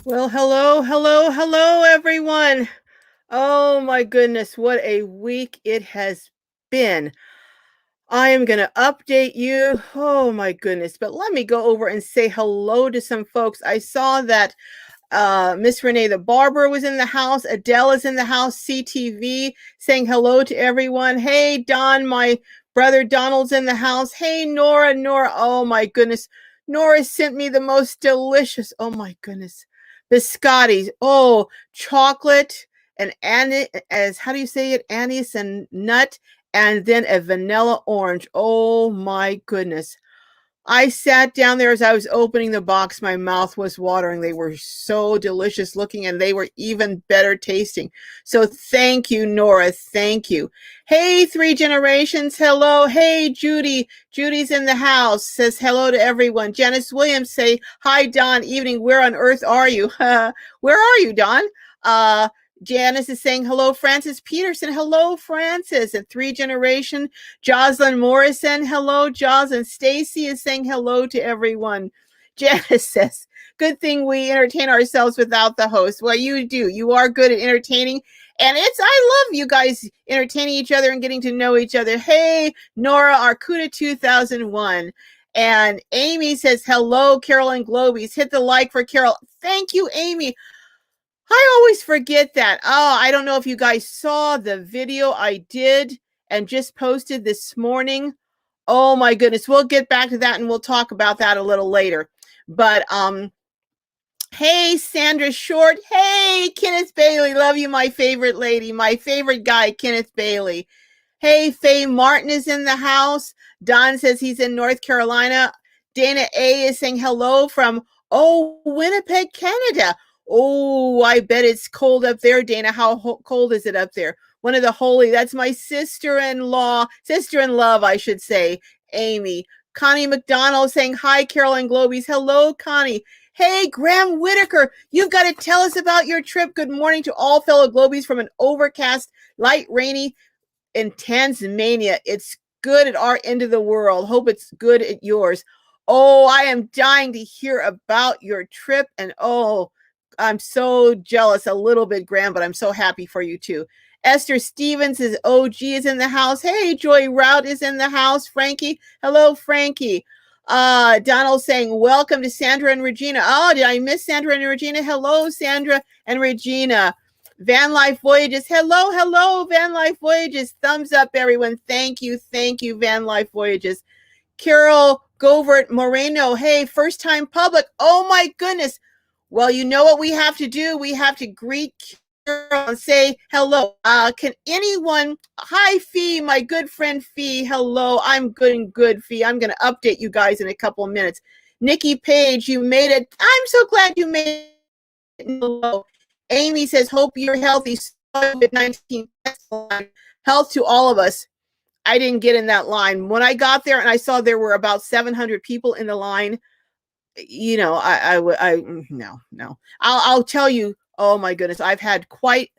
Well, hello, hello, hello, everyone. Oh my goodness, what a week it has been. I am going to update you. Oh my goodness, but let me go over and say hello to some folks. I saw that Miss Renee the Barber was in the house. Adele is in the house. CTV saying hello to everyone. Hey, Don, my brother Donald's in the house. Hey, Nora. Oh my goodness. Nora sent me the most delicious, oh my goodness, biscottis. Oh, chocolate and as how do you say it? Anise and nut, and then a vanilla orange. Oh my goodness. I sat down there as I was opening the box. My mouth was watering. They were so delicious looking and they were even better tasting. So thank you, Nora. Thank you. Hey, Three Generations. Hello. Hey, Judy. Judy's in the house. Says hello to everyone. Janice Williams say, hi, Don. Evening. Where on earth are you? Where are you, Don? Janice is saying hello. Francis Peterson. Hello, Francis. At Three Generation. Jocelyn Morrison, hello, Jocelyn. Stacy is saying hello to everyone. Janice says, good thing we entertain ourselves without the host. Well, you do. You are good at entertaining. And I love you guys entertaining each other and getting to know each other. Hey, Nora Arcuda 2001. And Amy says, hello, Carolyn Globies. Hit the like for Carol. Thank you, Amy. I always forget that. Oh, I don't know if you guys saw the video I did and just posted this morning. Oh my goodness. We'll get back to that and we'll talk about that a little later. But hey, Sandra Short. Hey, Kenneth Bailey. Love you, my favorite lady. My favorite guy, Kenneth Bailey. Hey, Faye Martin is in the house. Don says he's in North Carolina. Dana A is saying hello from, Winnipeg, Canada. Oh, I bet it's cold up there, Dana. How cold is it up there? One of the holy, that's my sister-in-law, sister-in-love, I should say, Amy. Connie McDonald saying, hi, Carolyn Globies. Hello, Connie. Hey, Graham Whitaker, you've got to tell us about your trip. Good morning to all fellow Globies from an overcast, light, rainy in Tasmania. It's good at our end of the world. Hope it's good at yours. Oh, I am dying to hear about your trip. And I'm so jealous a little bit, Graham, but I'm so happy for you too. Esther Stevens is OG is in the house. Hey, Joy Rout is in the house. Frankie, hello, Frankie. Donald saying, welcome to Sandra and Regina. Oh, did I miss Sandra and Regina? Hello, Sandra and Regina. Van Life Voyages. Hello, Van Life Voyages. Thumbs up, everyone. Thank you, Van Life Voyages. Carol Govert Moreno. Hey, first time public. Oh my goodness. Well, you know what we have to do? We have to greet Carol and say hello. Can anyone? Hi, Fee, my good friend Fee. Hello. I'm good, Fee. I'm going to update you guys in a couple of minutes. Nikki Page, you made it. I'm so glad you made it. Hello. Amy says, hope you're healthy. COVID-19 health to all of us. I didn't get in that line. When I got there and I saw there were about 700 people in the line, you know, no. I'll tell you, oh my goodness, I've had quite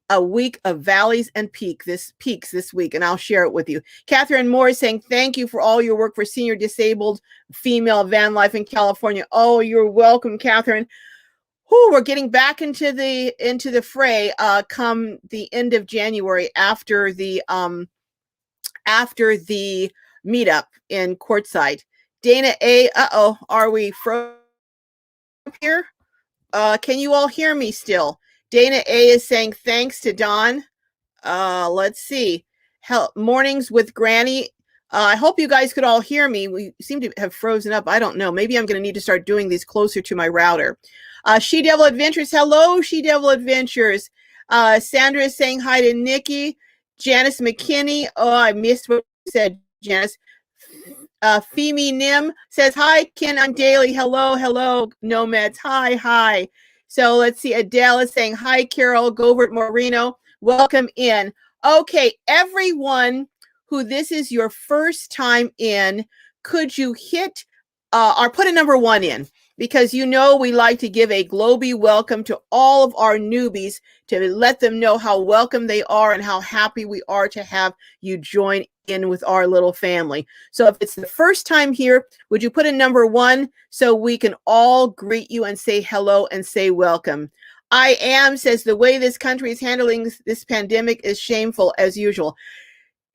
a week of valleys and peaks this week, and I'll share it with you. Catherine Moore is saying, thank you for all your work for senior disabled female van life in California. Oh, you're welcome, Catherine. We're getting back into the fray come the end of January after the meetup in Quartzsite. Dana A, are we frozen here? Can you all hear me still? Dana A is saying thanks to Don. Let's see. Mornings with Granny. I hope you guys could all hear me. We seem to have frozen up. I don't know. Maybe I'm going to need to start doing these closer to my router. She Devil Adventures. Hello, She Devil Adventures. Sandra is saying hi to Nikki. Janice McKinney. Oh, I missed what you said, Janice. Femi Nim says, hi, Ken, I'm Daily. Hello, Nomads. Hi. So let's see. Adele is saying, hi, Carol. Govert Moreno. Welcome in. Okay, everyone who this is your first time in, could you hit or put a number 1 in? because we like to give a Globie welcome to all of our newbies to let them know how welcome they are and how happy we are to have you join in with our little family. So if it's the first time here, would you put a number 1 so we can all greet you and say hello and say welcome? I am says the way this country is handling this pandemic is shameful as usual.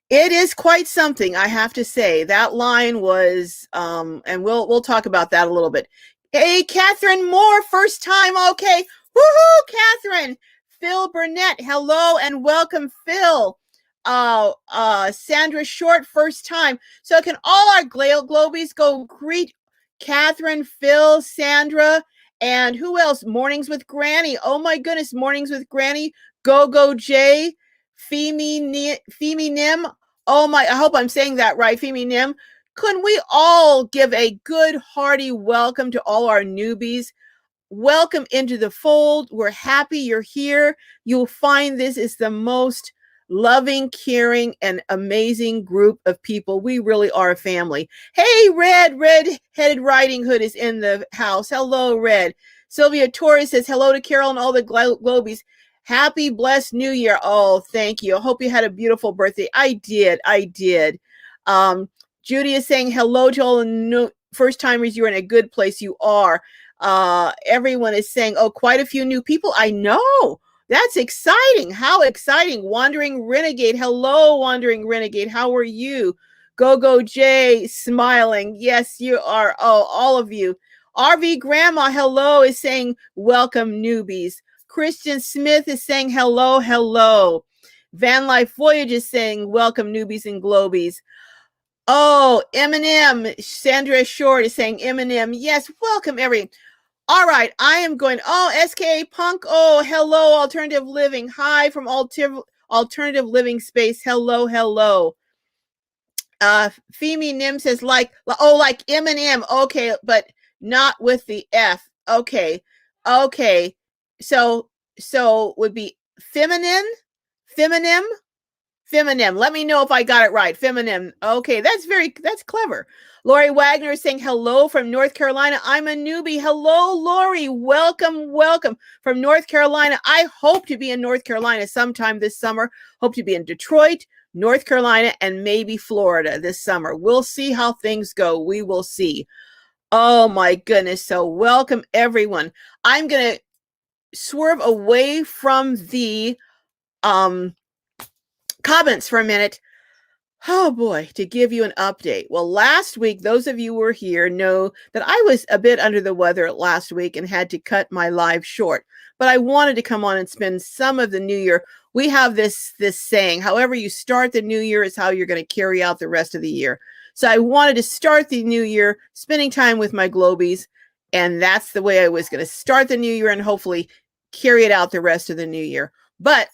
It is quite something, I have to say. That line was, and we'll talk about that a little bit. Hey, Catherine Moore, first time, okay. Woohoo, Catherine. Phil Burnett, hello and welcome, Phil. Sandra Short, first time. So can all our Globies go greet Catherine, Phil, Sandra, and who else? Mornings with Granny. Oh my goodness, Mornings with Granny. Go Jay, Femi Nim. Oh my, I hope I'm saying that right, Femi Nim. Couldn't we all give a good, hearty welcome to all our newbies? Welcome into the fold. We're happy you're here. You'll find this is the most loving, caring, and amazing group of people. We really are a family. Hey, Red-headed Riding Hood is in the house. Hello, Red. Sylvia Torres says hello to Carol and all the Globies. Happy, blessed New Year. Oh, thank you. I hope you had a beautiful birthday. I did. Judy is saying hello to all the new first timers. You're in a good place. You are. Everyone is saying, oh, quite a few new people. I know. That's exciting. How exciting. Wandering Renegade. Hello, Wandering Renegade. How are you? Go Jay, smiling. Yes, you are. Oh, all of you. RV Grandma, hello, is saying welcome, newbies. Christian Smith is saying hello. Van Life Voyage is saying welcome, newbies and globies. Oh, Eminem, Sandra Short is saying Eminem. Yes, welcome, everyone. All right, I am going. Oh, SKA Punk. Oh, hello, Alternative Living. Hi from Alternative Living Space. Hello. Femi Nim says like Eminem. Okay, but not with the F. Okay. So would be feminine. Let me know if I got it right. Feminine. Okay, that's clever. Lori Wagner is saying hello from North Carolina. I'm a newbie. Hello, Lori. Welcome from North Carolina. I hope to be in North Carolina sometime this summer. Hope to be in Detroit, North Carolina, and maybe Florida this summer. We'll see how things go. We will see. Oh my goodness. So welcome everyone. I'm going to swerve away from the comments for a minute. Oh boy, to give you an update. Well, last week, those of you who were here know that I was a bit under the weather last week and had to cut my live short. But I wanted to come on and spend some of the new year. We have this saying, however you start the new year is how you're going to carry out the rest of the year. So I wanted to start the new year spending time with my Globies. And that's the way I was going to start the new year and hopefully carry it out the rest of the new year. But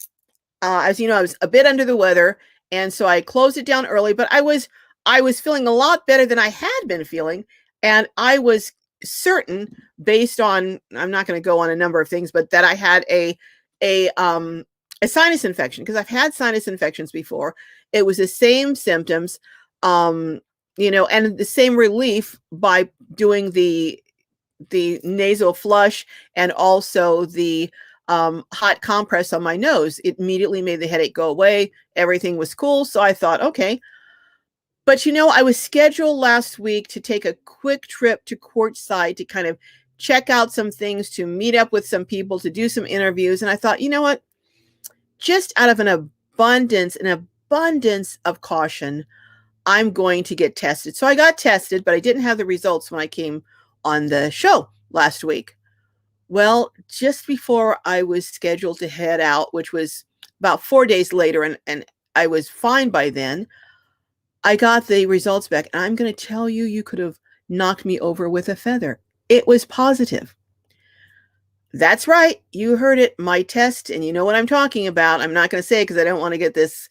as you know, I was a bit under the weather. And so I closed it down early, but I was feeling a lot better than I had been feeling. And I was certain, based on, I'm not going to go on a number of things, but that I had a sinus infection, because I've had sinus infections before. It was the same symptoms, and the same relief by doing the nasal flush and also the hot compress on my nose. It immediately made the headache go away. Everything was cool. So I thought, okay. But I was scheduled last week to take a quick trip to Quartzsite to kind of check out some things, to meet up with some people, to do some interviews. And I thought, you know what? Just out of an abundance of caution, I'm going to get tested. So I got tested, but I didn't have the results when I came on the show last week. Well, just before I was scheduled to head out, which was about 4 days later, and I was fine by then, I got the results back. And I'm going to tell you, you could have knocked me over with a feather. It was positive. That's right. You heard it. My test, and you know what I'm talking about. I'm not going to say it because I don't want to get this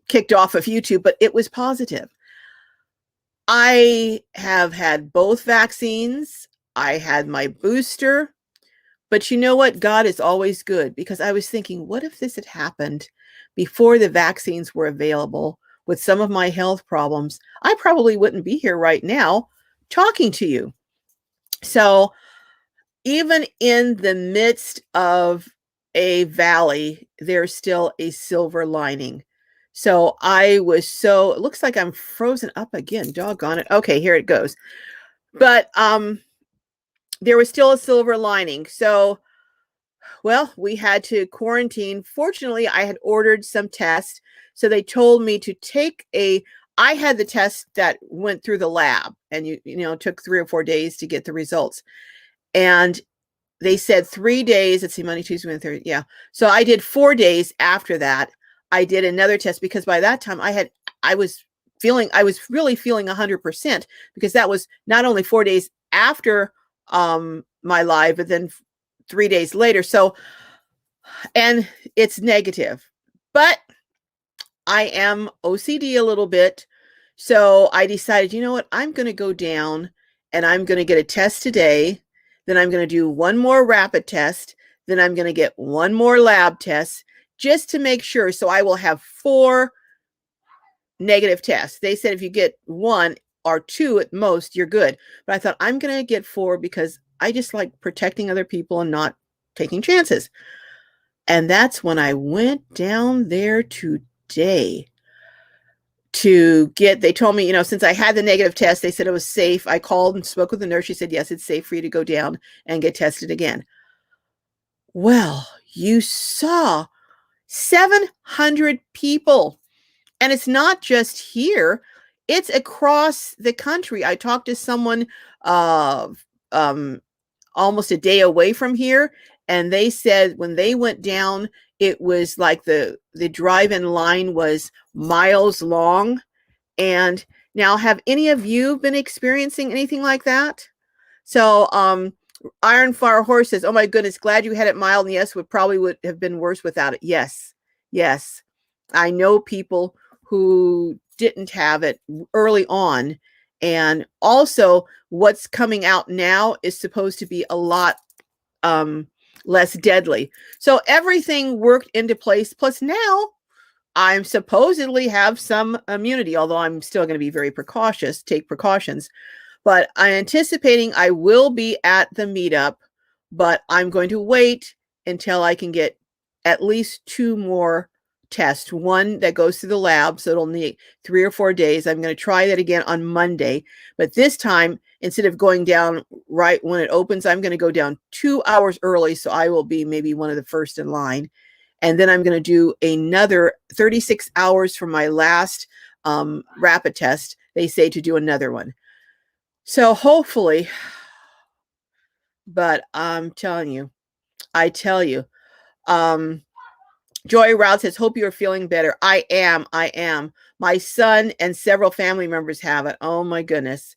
kicked off of YouTube, but it was positive. I have had both vaccines. I had my booster, but you know what? God is always good, because I was thinking, what if this had happened before the vaccines were available with some of my health problems? I probably wouldn't be here right now talking to you. So even in the midst of a valley, there's still a silver lining. So I was so it looks like I'm frozen up again. Doggone it. Okay, here it goes. But there was still a silver lining. So, well, we had to quarantine. Fortunately, I had ordered some tests. So they told me to take a I had the test that went through the lab and it took 3 or 4 days to get the results. And they said 3 days. Let's see, Monday, Tuesday, Wednesday, Thursday. Yeah. So I did 4 days after that. I did another test because by that time I was really feeling 100% because that was not only 4 days after my live, but then 3 days later. So, and it's negative. But I am OCD a little bit. So I decided, you know what? I'm going to go down and I'm going to get a test today. Then I'm going to do one more rapid test. Then I'm going to get one more lab test just to make sure. So I will have 4 negative tests. They said if you get 1 or 2 at most, you're good. But I thought I'm going to get 4 because I just like protecting other people and not taking chances. And that's when I went down there today they told me, since I had the negative test, they said it was safe. I called and spoke with the nurse. She said, yes, it's safe for you to go down and get tested again. Well, you saw 700 people. And it's not just here, it's across the country. I talked to someone almost a day away from here, and they said when they went down, it was like the drive-in line was miles long. And now, have any of you been experiencing anything like that? So, Iron Fire Horse says, "Oh my goodness, glad you had it mild." And yes, would have been worse without it. Yes, yes, I know people who didn't have it early on, and also what's coming out now is supposed to be a lot less deadly. So everything worked into place. Plus, now I'm supposedly have some immunity, although I'm still going to be very precautious, take precautions. But I'm anticipating I will be at the meetup, but I'm going to wait until I can get at least 2 more tests. One that goes to the lab, so it'll need 3 or 4 days. I'm going to try that again on Monday. But this time, instead of going down right when it opens, I'm going to go down 2 hours early, so I will be maybe one of the first in line. And then I'm going to do another 36 hours for my last rapid test. They say to do another one. So hopefully, but I'm telling you, Joy Route says, hope you're feeling better. I am. My son and several family members have it. Oh my goodness.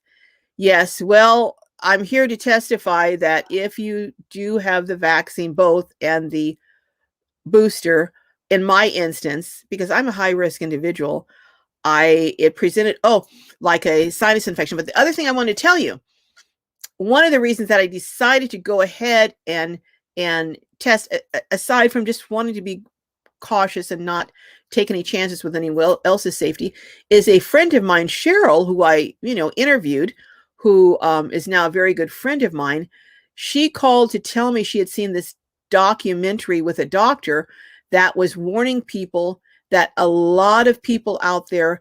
Yes. Well, I'm here to testify that if you do have the vaccine, both and the booster, in my instance, because I'm a high risk individual, it presented, like a sinus infection. But the other thing I want to tell you, one of the reasons that I decided to go ahead and test, aside from just wanting to be cautious and not take any chances with anyone else's safety, is a friend of mine, Cheryl, who I interviewed, who is now a very good friend of mine. She called to tell me she had seen this documentary with a doctor that was warning people that a lot of people out there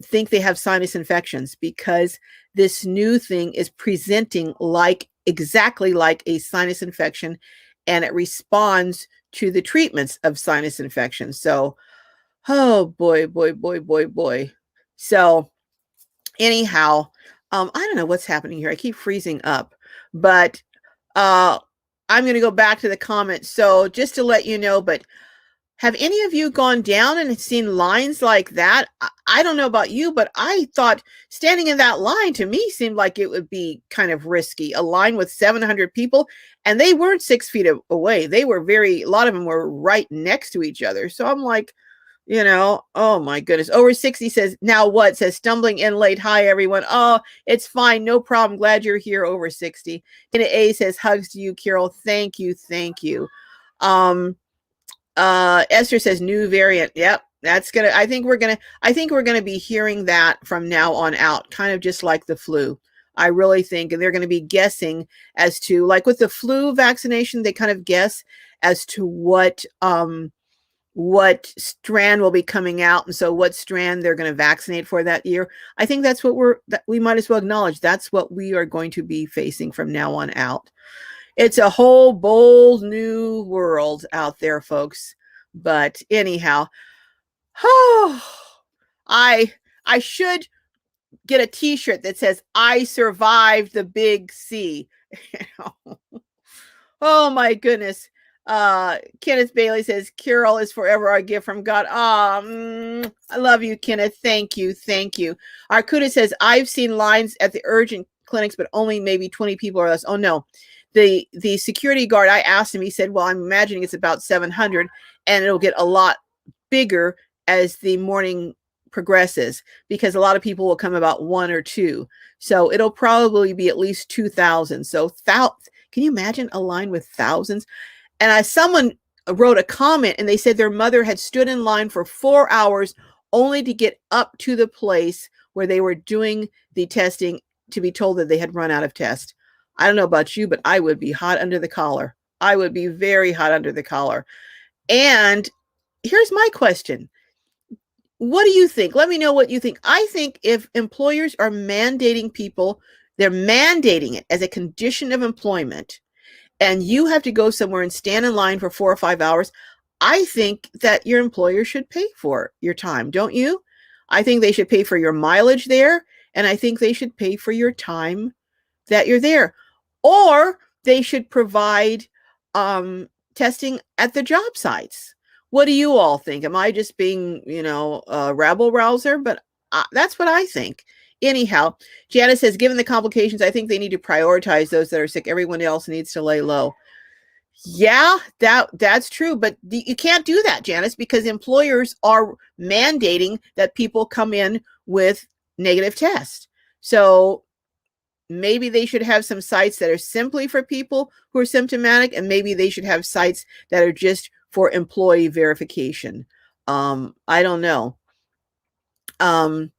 think they have sinus infections because this new thing is presenting exactly like a sinus infection, and it responds to the treatments of sinus infections. So, oh boy. So anyhow, I don't know what's happening here. I keep freezing up, but I'm going to go back to the comments. So just to let you know, but have any of you gone down and seen lines like that? I don't know about you, but I thought standing in that line to me seemed like it would be kind of risky. A line with 700 people, and they weren't 6 feet away. They were a lot of them were right next to each other. So I'm like, oh my goodness. Over 60 says, now what? Says, stumbling in late. Hi, everyone. Oh, it's fine. No problem. Glad you're here, over 60. Tina A says, hugs to you, Carol. Thank you. Esther says new variant. Yep, I think we're gonna be hearing that from now on out, kind of just like the flu. I really think, and they're going to be guessing as to, like with the flu vaccination, they kind of guess as to what strand will be coming out, and so what strand they're going to vaccinate for that year. I think that's what we might as well acknowledge. That's what we are going to be facing from now on out. It's a whole bold new world out there, folks. But anyhow, I should get a t-shirt that says I survived the big C. Oh my goodness. Kenneth Bailey says Carol is forever our gift from God. I love you, Kenneth. Thank you. Arcuda says I've seen lines at the urgent clinics, but only maybe 20 people or less. Oh no. The security guard, I asked him, he said, well, I'm imagining it's about 700 and it'll get a lot bigger as the morning progresses, because a lot of people will come about 1 or 2. So it'll probably be at least 2,000. So can you imagine a line with thousands? And someone wrote a comment and they said their mother had stood in line for 4 hours only to get up to the place where they were doing the testing to be told that they had run out of test. I don't know about you, but I would be hot under the collar. I would be very hot under the collar. And here's my question. What do you think? Let me know what you think. I think if employers are mandating people, they're mandating it as a condition of employment, and you have to go somewhere and stand in line for 4 or 5 hours, I think that your employer should pay for your time, don't you? I think they should pay for your mileage there, and I think they should pay for your time that you're there. Or they should provide testing at the job sites. What do you all think? Am I just being, a rabble rouser? But that's what I think. Anyhow, Janice says, given the complications, I think they need to prioritize those that are sick. Everyone else needs to lay low. Yeah, that's true. But you can't do that, Janice, because employers are mandating that people come in with negative tests. So maybe they should have some sites that are simply for people who are symptomatic, and maybe they should have sites that are just for employee verification. I don't know. RV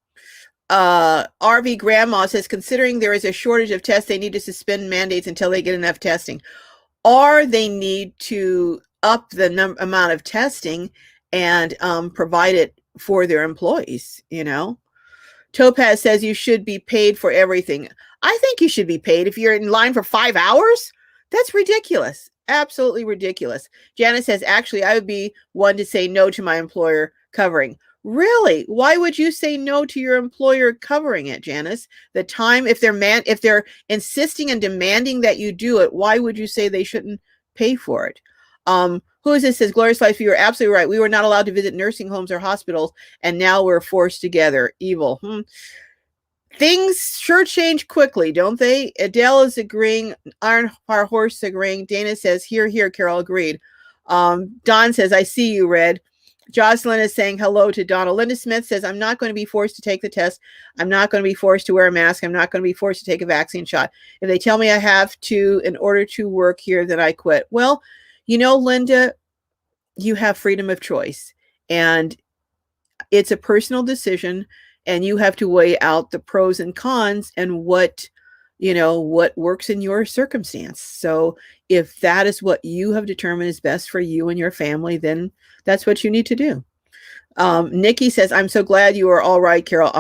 Grandma says, considering there is a shortage of tests, they need to suspend mandates until they get enough testing. Or they need to up the amount of testing and provide it for their employees, Topaz says you should be paid for everything. I think you should be paid if you're in line for 5 hours. That's ridiculous. Absolutely ridiculous. Janice says, actually, I would be one to say no to my employer covering. Really? Why would you say no to your employer covering it, Janice? The time, if they're insisting and demanding that you do it, why would you say they shouldn't pay for it? Who is this? Says, Glorious Life, you're absolutely right. We were not allowed to visit nursing homes or hospitals, and now we're forced together. Evil. Things sure change quickly, don't they? Adele is agreeing. Iron Horse agreeing. Dana says, here, Carol, agreed. Don says, I see you, Red. Jocelyn is saying hello to Donald. Linda Smith says, I'm not going to be forced to take the test. I'm not going to be forced to wear a mask. I'm not going to be forced to take a vaccine shot. If they tell me I have to in order to work here, then I quit. Well, Linda, you have freedom of choice, and it's a personal decision, and you have to weigh out the pros and cons and what works in your circumstance. So if that is what you have determined is best for you and your family, then that's what you need to do. Nikki says, I'm so glad you are all right, Carol.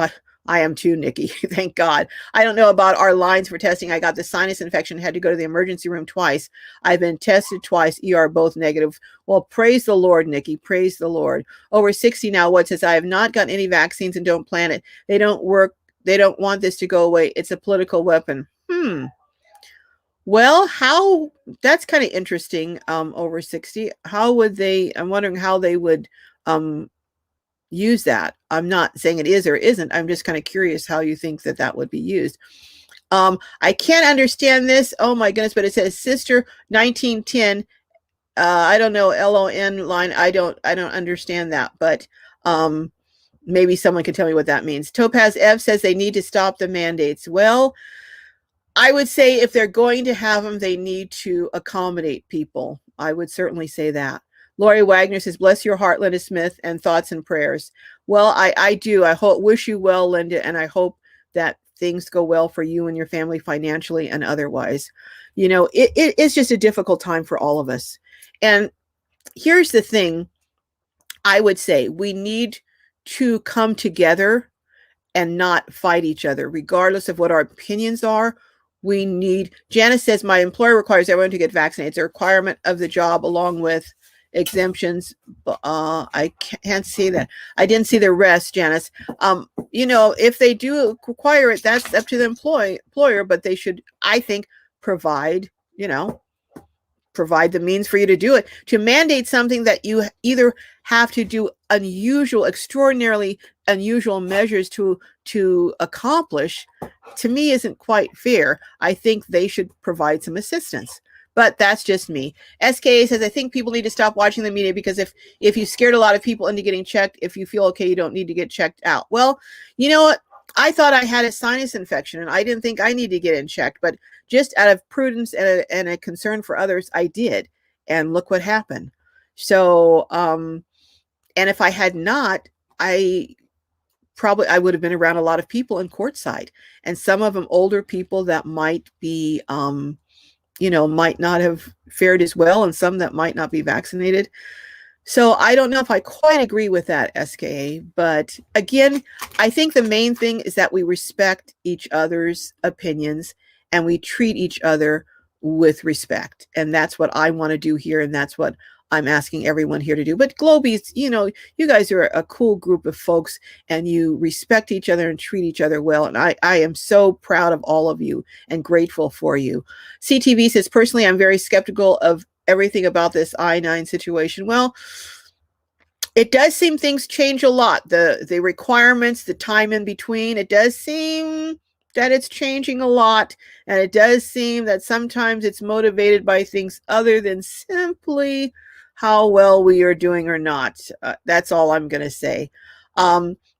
I am too, Nikki. Thank God. I don't know about our lines for testing. I got the sinus infection, had to go to the emergency room twice. I've been tested twice, ER both negative. Well, praise the Lord, Nikki. Praise the Lord. Over 60 now, what says, I have not gotten any vaccines and don't plan it. They don't work. They don't want this to go away. It's a political weapon. Well, that's kind of interesting. Over 60. I'm wondering how they would use that. I'm not saying it is or isn't. I'm just kind of curious how you think that would be used. I can't understand this. Oh my goodness, but it says Sister 1910. I don't know, LON line. I don't understand that, but maybe someone can tell me what that means. Topaz F says they need to stop the mandates. Well, I would say if they're going to have them, they need to accommodate people. I would certainly say that. Lori Wagner says, bless your heart, Linda Smith, and thoughts and prayers. Well, I do. I wish you well, Linda, and I hope that things go well for you and your family financially and otherwise. It's just a difficult time for all of us. And here's the thing. I would say we need to come together and not fight each other, regardless of what our opinions are. Janice says, my employer requires everyone to get vaccinated. It's a requirement of the job along with exemptions. I can't see that. I didn't see the rest, Janice. If they do require it, that's up to the employer, but they should, I think, provide the means for you to do it. To mandate something that you either have to do extraordinarily unusual measures to accomplish, to me, isn't quite fair. I think they should provide some assistance. But that's just me. SKA says, I think people need to stop watching the media because if you scared a lot of people into getting checked, if you feel okay, you don't need to get checked out. Well, you know what? I thought I had a sinus infection and I didn't think I needed to get in checked, but just out of prudence and a concern for others, I did. And look what happened. So, and if I had not, I would have been around a lot of people in courtside, and some of them older people that might be, might not have fared as well, and some that might not be vaccinated. So I don't know if I quite agree with that, SKA. But again, I think the main thing is that we respect each other's opinions and we treat each other with respect. And that's what I want to do here. And that's what I'm asking everyone here to do. But Globies, you guys are a cool group of folks and you respect each other and treat each other well. And I am so proud of all of you and grateful for you. CTV says, personally, I'm very skeptical of everything about this I-9 situation. Well, it does seem things change a lot. The requirements, the time in between, it does seem that it's changing a lot. And it does seem that sometimes it's motivated by things other than simply how well we are doing or not. That's all I'm going to say.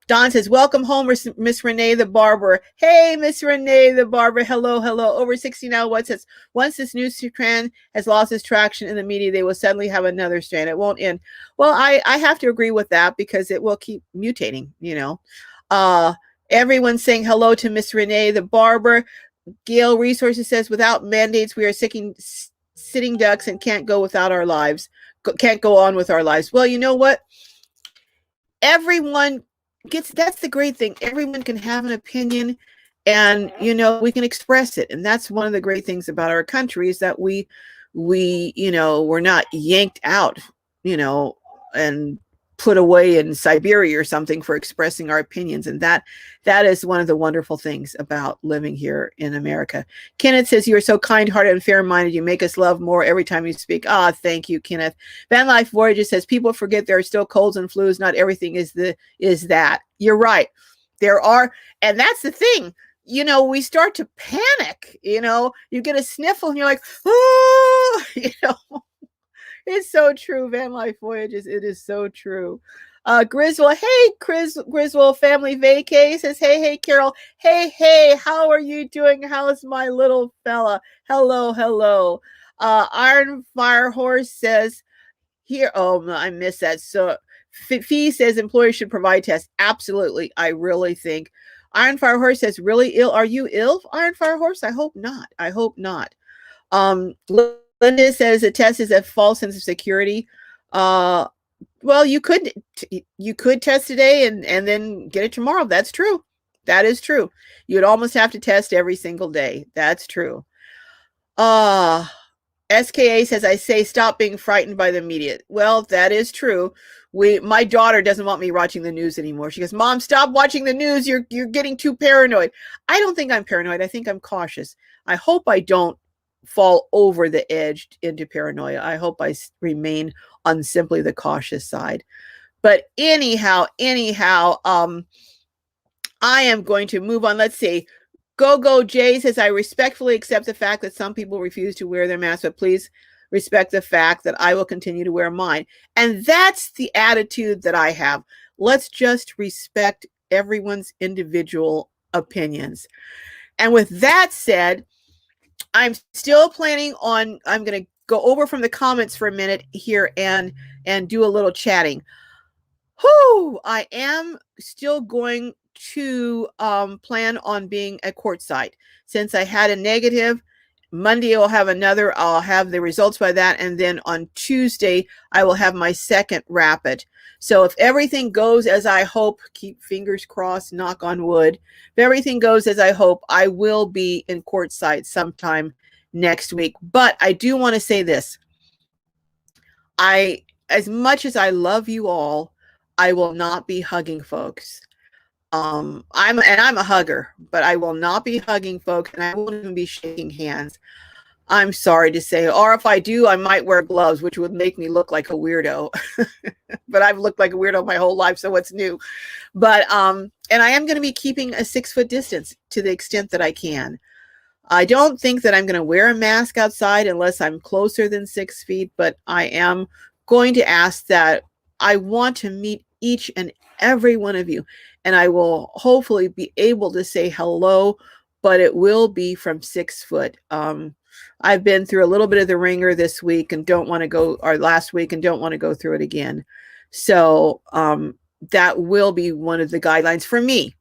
Don says, welcome home, Miss Renee the Barber. Hey, Miss Renee the Barber. Hello, hello. Over 60 now. Once this new strand has lost its traction in the media, they will suddenly have another strand. It won't end. Well, I have to agree with that because it will keep mutating, Everyone's saying hello to Miss Renee the Barber. Gail Resources says, without mandates, we are sitting ducks and can't go without our lives. Can't go on with our lives. Well, you know what? Everyone that's the great thing. Everyone can have an opinion and, we can express it. And that's one of the great things about our country is that we're not yanked out, and put away in Siberia or something for expressing our opinions. And that is one of the wonderful things about living here in America. Kenneth says, you are so kind-hearted and fair-minded. You make us love more every time you speak. Thank you, Kenneth. Van Life Voyager says, people forget there are still colds and flus. Not everything is that. You're right. There are. And that's the thing. We start to panic, you get a sniffle and you're like, oh, It's so true, Van Life Voyages. It is so true. Griswold, hey, Griswold Family Vacay says, hey, Carol. Hey, how are you doing? How's my little fella? Hello. Iron Fire Horse says, here, I missed that. So, Fee says, employers should provide tests. Absolutely, I really think. Iron Fire Horse says, really ill? Are you ill, Iron Fire Horse? I hope not. Linda says a test is a false sense of security. Well, you could test today and then get it tomorrow. That's true. That is true. You'd almost have to test every single day. That's true. SKA says, I say stop being frightened by the media. Well, that is true. My daughter doesn't want me watching the news anymore. She goes, Mom, stop watching the news. You're getting too paranoid. I don't think I'm paranoid. I think I'm cautious. I hope I don't fall over the edge into paranoia. I hope I remain on simply the cautious side. But anyhow, I am going to move on. Let's see. Go Jay says, I respectfully accept the fact that some people refuse to wear their mask, but please respect the fact that I will continue to wear mine. And that's the attitude that I have. Let's just respect everyone's individual opinions. And with that said, I'm still planning on, I'm going to go over from the comments for a minute here and do a little chatting. I am still going to plan on being at courtside. Since I had a negative, Monday I'll have another. I'll have the results by that. And then on Tuesday, I will have my second rapid. So if everything goes as I hope, keep fingers crossed, knock on wood. If everything goes as I hope, I will be in courtside sometime next week. But I do want to say this. As much as I love you all, I will not be hugging folks. I'm a hugger, but I will not be hugging folks, and I won't even be shaking hands. I'm sorry to say, or if I do, I might wear gloves, which would make me look like a weirdo. But I've looked like a weirdo my whole life, so what's new? But and I am going to be keeping a 6-foot distance to the extent that I can. I don't think that I'm going to wear a mask outside unless I'm closer than 6 feet, but I am going to ask that I want to meet each and every one of you, and I will hopefully be able to say hello, but it will be from 6 foot. I've been through a little bit of the ringer this week and don't want to go, or last week, and don't want to go through it again. So that will be one of the guidelines for me.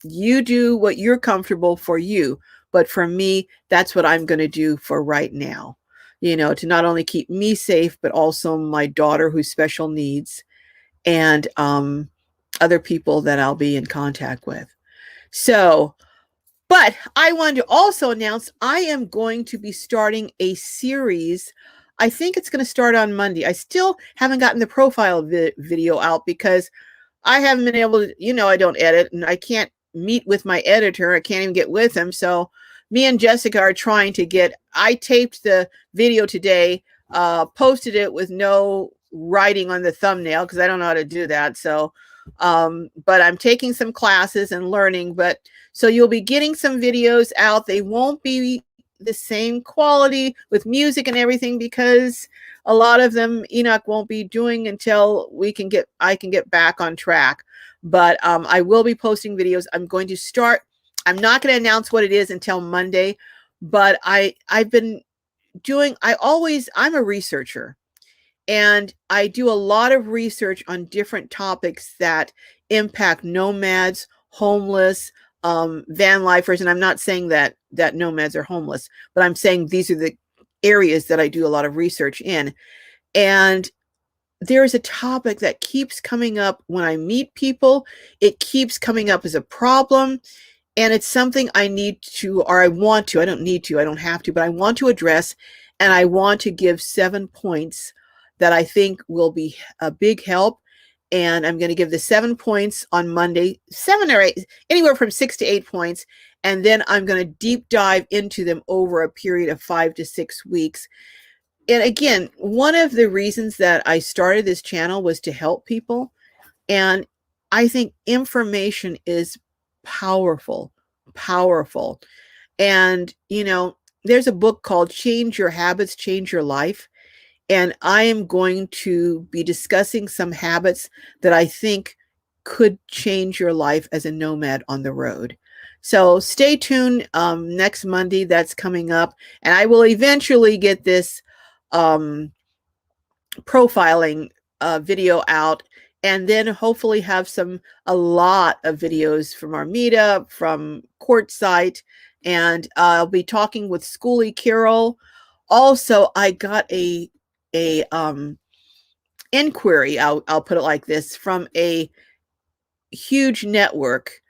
You do what you're comfortable for you. But for me, that's what I'm going to do for right now, to not only keep me safe, but also my daughter who's special needs and other people that I'll be in contact with. So, but I wanted to also announce I am going to be starting a series. I think it's going to start on Monday. I still haven't gotten the profile video out because I haven't been able to, I don't edit and I can't meet with my editor. I can't even get with him. So me and Jessica are trying to I taped the video today, posted it with no writing on the thumbnail because I don't know how to do that. So, but I'm taking some classes and learning, so you'll be getting some videos out. They won't be the same quality with music and everything because a lot of them Enoch won't be doing until I can get back on track. But I will be posting videos. I'm going to start. I'm not going to announce what it is until Monday, but I've been doing. I'm a researcher, and I do a lot of research on different topics that impact nomads, homeless, van lifers. And I'm not saying that nomads are homeless, but I'm saying these are the areas that I do a lot of research in. And there's a topic that keeps coming up when I meet people. It keeps coming up as a problem. And it's something I need to, or I want to, I don't need to, I don't have to, but I want to address. And I want to give 7 points that I think will be a big help. And I'm going to give the 7 points on Monday, 7 or 8, anywhere from 6 to 8 points. And then I'm going to deep dive into them over a period of 5 to 6 weeks. And again, one of the reasons that I started this channel was to help people. And I think information is powerful. And, there's a book called Change Your Habits, Change Your Life. And I am going to be discussing some habits that I think could change your life as a nomad on the road. So stay tuned next Monday. That's coming up. And I will eventually get this profiling video out, and then hopefully have a lot of videos from our meetup, from Quartzsite, and I'll be talking with Schoolie Carol. Also, I got a inquiry, I'll put it like this, from a huge network,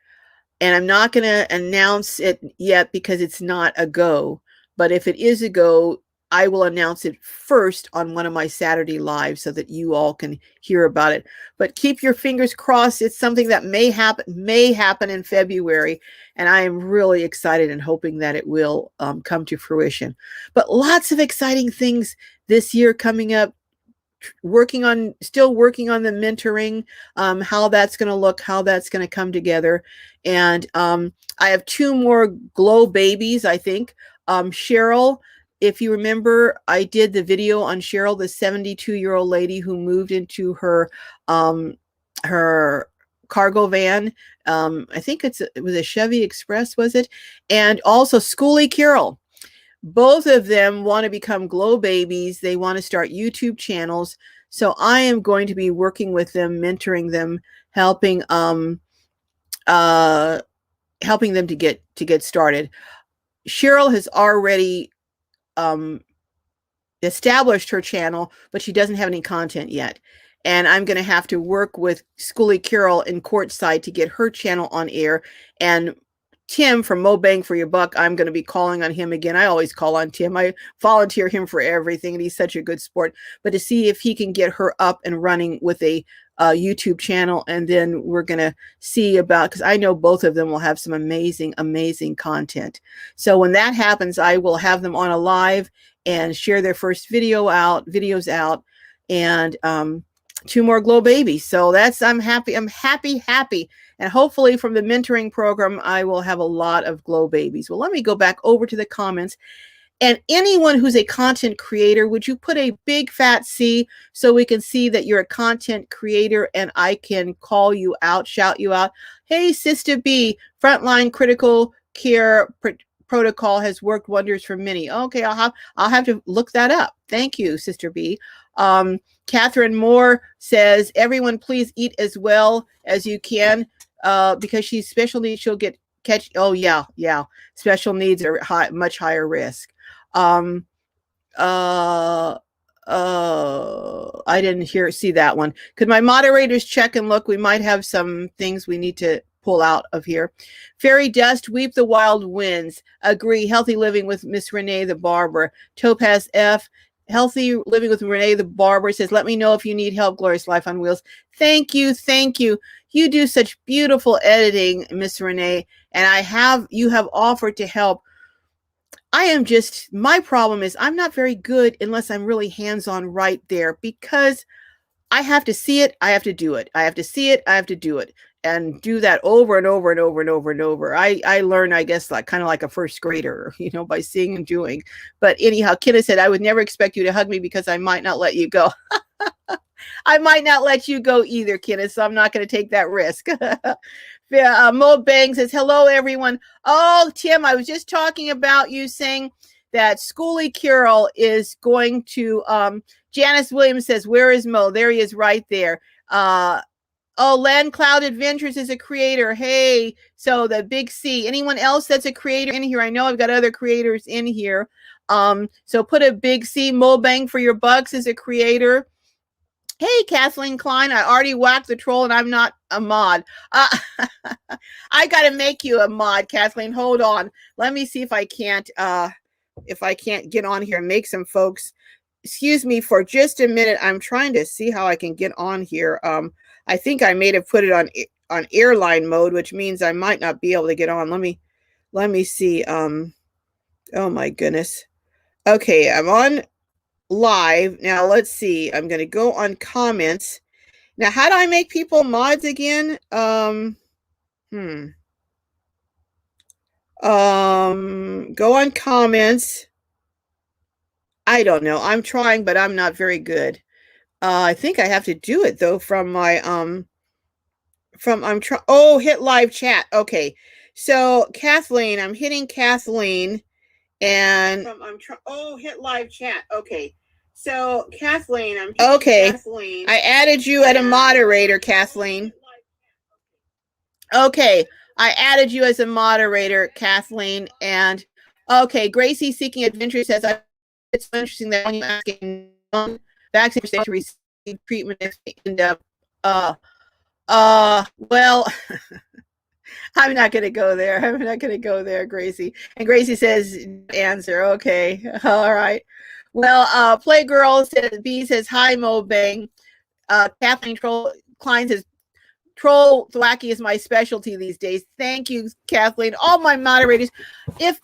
and I'm not going to announce it yet because it's not a go, but if it is a go, I will announce it first on one of my Saturday lives so that you all can hear about it. But keep your fingers crossed. It's something that may happen in February. And I am really excited and hoping that it will come to fruition. But lots of exciting things this year coming up. Still working on the mentoring, how that's going to look, how that's going to come together. And I have 2 more glow babies, I think. Cheryl, if you remember, I did the video on Cheryl, the 72-year-old lady who moved into her cargo van. I think it was a Chevy Express, was it? And also Schoolie Carol. Both of them want to become glow babies. They want to start YouTube channels. So I am going to be working with them, mentoring them, helping helping them to get started. Cheryl has already established her channel, but she doesn't have any content yet. And I'm going to have to work with Schoolie Carol in Courtside to get her channel on air. And Tim from Mo Bang for Your Buck, I'm going to be calling on him again. I always call on Tim. I volunteer him for everything, and he's such a good sport. But to see if he can get her up and running with a YouTube channel, and then we're going to see about, because I know both of them will have some amazing, amazing content. So when that happens, I will have them on a live and share their first videos out, and 2 more glow babies. So that's, I'm happy. And hopefully from the mentoring program, I will have a lot of glow babies. Well, let me go back over to the comments. And anyone who's a content creator, would you put a big fat C so we can see that you're a content creator and I can call you out, shout you out? Hey, Sister B, frontline critical care protocol has worked wonders for many. Okay, I'll have to look that up. Thank you, Sister B. Catherine Moore says, everyone please eat as well as you can because she's special needs. She'll catch. Oh yeah. Special needs are much higher risk. I didn't see that one. Could my moderators check and look? We might have some things we need to pull out of here. Fairy Dust, Weep the Wild Winds. Agree. Healthy Living with Miss Renee the Barber. Topaz F. Healthy Living with Renee the Barber says, let me know if you need help. Glorious Life on Wheels. Thank you. You do such beautiful editing, Miss Renee, and you have offered to help. My problem is I'm not very good unless I'm really hands-on right there, because I have to see it, I have to do it. I have to see it, I have to do it, and do that over and over and over and over and over. I learn, I guess, kind of like a first grader, by seeing and doing. But anyhow, Kenneth said, I would never expect you to hug me because I might not let you go. I might not let you go either, Kenneth, so I'm not going to take that risk. Mo Bang says, hello, everyone. Oh, Tim, I was just talking about you saying that Schoolie Carol is going to, Janice Williams says, where is Mo? There he is right there. Land Cloud Adventures is a creator. Hey, so the big C. Anyone else that's a creator in here? I know I've got other creators in here. So put a big C. Mo Bang for Your Bucks is a creator. Hey, Kathleen Klein, I already whacked the troll and I'm not a mod. I got to make you a mod, Kathleen. Hold on. Let me see if I can't get on here and make some folks. Excuse me for just a minute. I'm trying to see how I can get on here. I think I may have put it on airline mode, which means I might not be able to get on. Let me see. Oh my goodness. Okay, I'm on live now. Let's see. I'm going to go on comments. Now, how do I make people mods again? Go on comments. I don't know. I'm trying, but I'm not very good. I think I have to do it though from my hit live chat. Okay. So Kathleen, I'm hitting Kathleen and hit live chat. Okay. So Kathleen, I'm hitting Kathleen. I added you as a moderator, Kathleen. Okay. I added you as a moderator, Kathleen. And okay, Gracie Seeking Adventure says, it's interesting that when you ask vaccine to receive treatment if they end up well, I'm not going to go there. Gracie. And Gracie says, answer. Okay. All right. Well, Playgirl says, B says, hi, Mo Bang. Kathleen Klein says, troll thwacky is my specialty these days. Thank you, Kathleen. All my moderators. If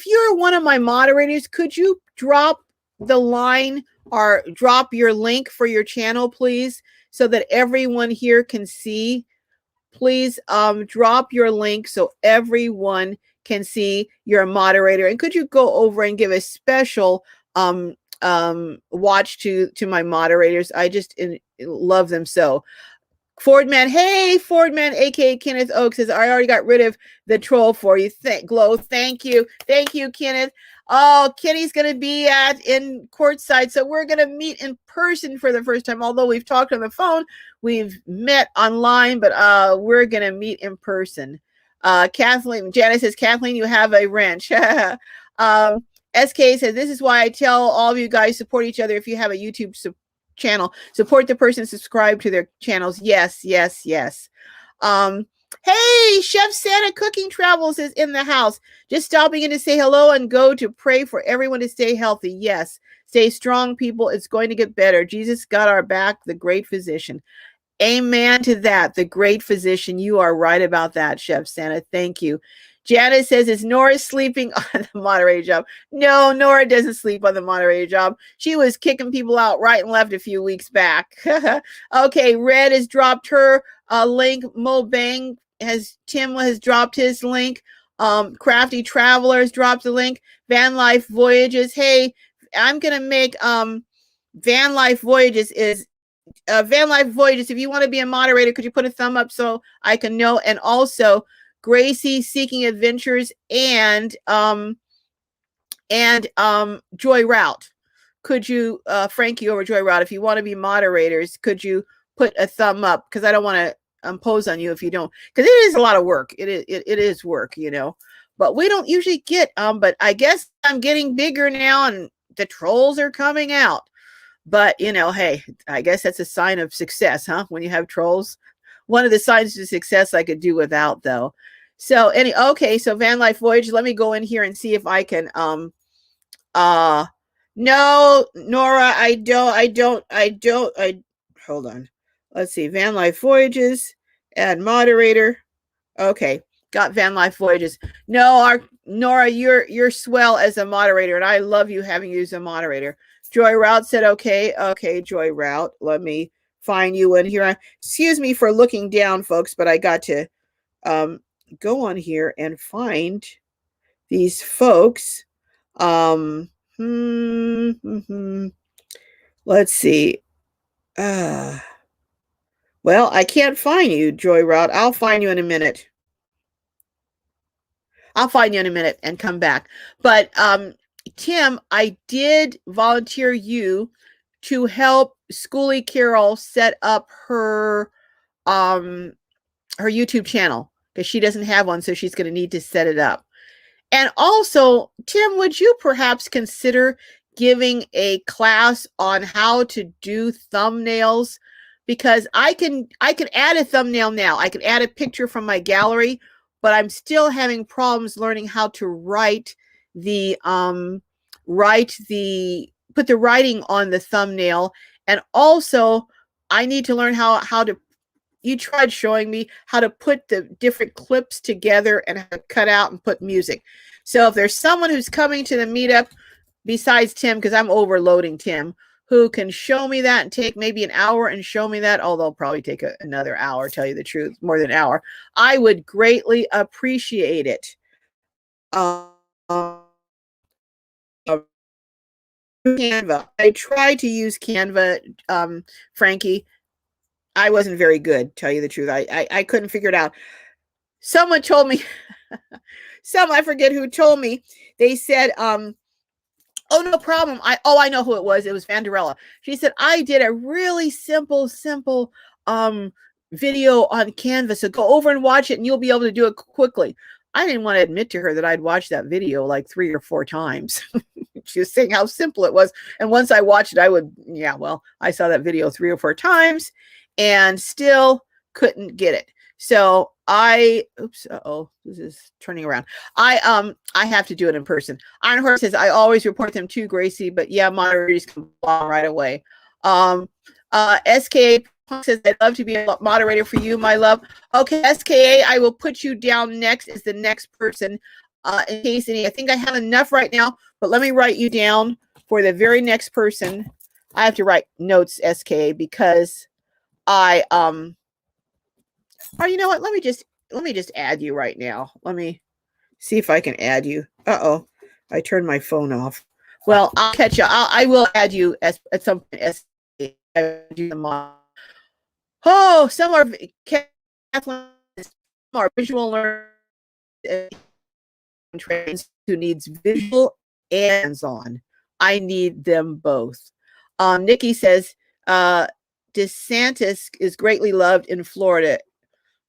you're one of my moderators, could you drop the line or drop your link for your channel, please, so that everyone here can see? Please drop your link so everyone can see you're a moderator. And could you go over and give a special watch to my moderators? I just love them so. Fordman, hey, Fordman, aka Kenneth Oak says, I already got rid of the troll for you. Glow, thank you, Kenneth. Oh, Kenny's going to be in courtside, so we're going to meet in person for the first time. Although we've talked on the phone, we've met online, but we're going to meet in person. Kathleen, Janice says, Kathleen, you have a wrench. SK says, this is why I tell all of you guys, support each other. If you have a YouTube channel, support the person, subscribe to their channels. Yes, yes, yes. Hey, Chef Santa Cooking Travels is in the house. Just stopping in to say hello and go to pray for everyone to stay healthy. Yes, stay strong, people. It's going to get better. Jesus got our back, the great physician. Amen to that, the great physician. You are right about that, Chef Santa. Thank you. Janice says, is Nora sleeping on the moderator job? No, Nora doesn't sleep on the moderator job. She was kicking people out right and left a few weeks back. Okay, Red has dropped her link. Mo Bang Tim has dropped his link. Crafty Travelers dropped the link. Van Life Voyages. Hey, I'm going to make Van Life Voyages is Van Life Voyages. If you want to be a moderator, could you put a thumb up so I can know? And also Gracie Seeking Adventures and Joy Route. Could you, Frankie over Joy Route, if you want to be moderators, could you put a thumb up? Because I don't want to impose on you if you don't, because it is a lot of work. It is work, you know. But we don't usually get but I guess I'm getting bigger now and the trolls are coming out. But, you know, hey, I guess that's a sign of success, huh? When you have trolls. One of the signs of success I could do without, though. So, okay, so Van Life Voyage, let me go in here and see if I can, no, Nora, hold on. Let's see, Van Life Voyages, add moderator. Okay, got Van Life Voyages. No, Nora, you're swell as a moderator, and I love you having you as a moderator. Joy Route said, okay, Joy Route. Let me find you in here. Excuse me for looking down, folks, but I got to go on here and find these folks. Let's see. Well, I can't find you, Joy Route. I'll find you in a minute. I'll find you in a minute and come back. But Tim, I did volunteer you to help Schoolie Carol set up her YouTube channel because she doesn't have one, so she's going to need to set it up. And also, Tim, would you perhaps consider giving a class on how to do thumbnails? Because I can add a thumbnail now. I can add a picture from my gallery, but I'm still having problems learning how to write the put the writing on the thumbnail. And also I need to learn how to, you tried showing me how to put the different clips together and how to cut out and put music. So if there's someone who's coming to the meetup besides Tim, because I'm overloading Tim, who can show me that and take maybe an hour and show me that, although it'll probably take another hour, tell you the truth, more than an hour, I would greatly appreciate it. Canva. I tried to use Canva, Frankie. I wasn't very good, tell you the truth. I couldn't figure it out. Someone told me, I forget who told me, they said, oh, no problem. I know who it was. It was Vanderella. She said, I did a really simple video on Canva. So go over and watch it and you'll be able to do it quickly. I didn't want to admit to her that I'd watched that video like 3 or 4 times. She was saying how simple it was. And once I watched it, I saw that video 3 or 4 times and still couldn't get it. So this is turning around. I have to do it in person. Iron Horse says, I always report them to Gracie, but yeah, moderators come along right away. SKA says, I'd love to be a moderator for you, my love. Okay, SKA, I will put you down next as the next person. In case I think I have enough right now, but let me write you down for the very next person. I have to write notes, SKA, because or you know what? Let me just add you right now. Let me see if I can add you. Uh-oh. I turned my phone off. Well, I'll catch you. I will add you at some point. Oh, some are Kathleen, some are visual learners who needs visual and hands-on. I need them both. Nikki says, DeSantis is greatly loved in Florida.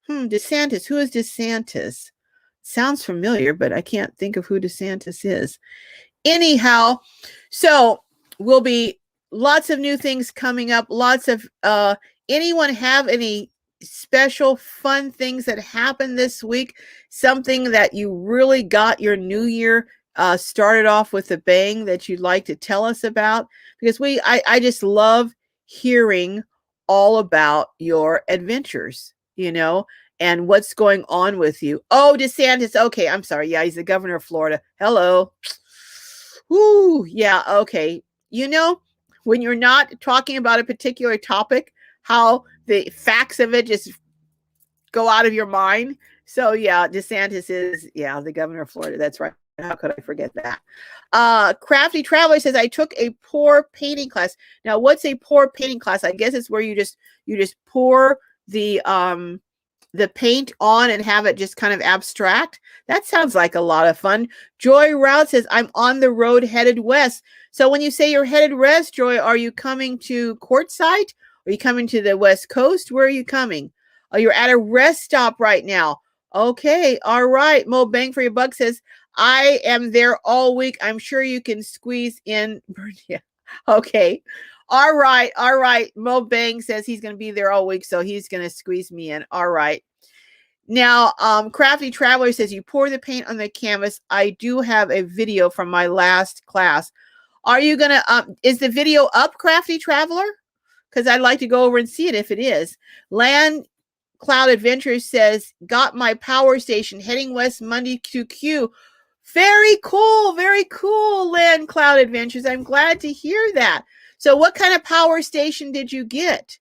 DeSantis. Who is DeSantis? Sounds familiar, but I can't think of who DeSantis is. Anyhow, so we'll be lots of new things coming up. Lots of anyone have any special fun things that happened this week? Something that you really got your new year started off with a bang that you'd like to tell us about? Because I just love hearing all about your adventures, and what's going on with you. Oh, DeSantis. Okay, I'm sorry. Yeah, he's the governor of Florida. Hello. Ooh, yeah, okay. When you're not talking about a particular topic, how the facts of it just go out of your mind. So yeah, DeSantis is, the governor of Florida. That's right. How could I forget that? Crafty Traveler says, I took a pour painting class. Now, what's a pour painting class? I guess it's where you just pour the paint on and have it just kind of abstract. That sounds like a lot of fun. Joy Route says, I'm on the road headed west. So when you say you're headed west, Joy, are you coming to Quartzsite? Are you coming to the West Coast? Where are you coming? Oh, you're at a rest stop right now. Okay. All right. Mo Bang for Your Buck says, I am there all week. I'm sure you can squeeze in. Yeah. Okay. All right. All right. Mo Bang says he's going to be there all week, so he's going to squeeze me in. All right. Now, Crafty Traveler says, you pour the paint on the canvas. I do have a video from my last class. Are you going to, is the video up, Crafty Traveler? Because I'd like to go over and see it if it is. Land Cloud Adventures says, got my power station heading west Monday to Q. Very cool, Land Cloud Adventures. I'm glad to hear that. So what kind of power station did you get?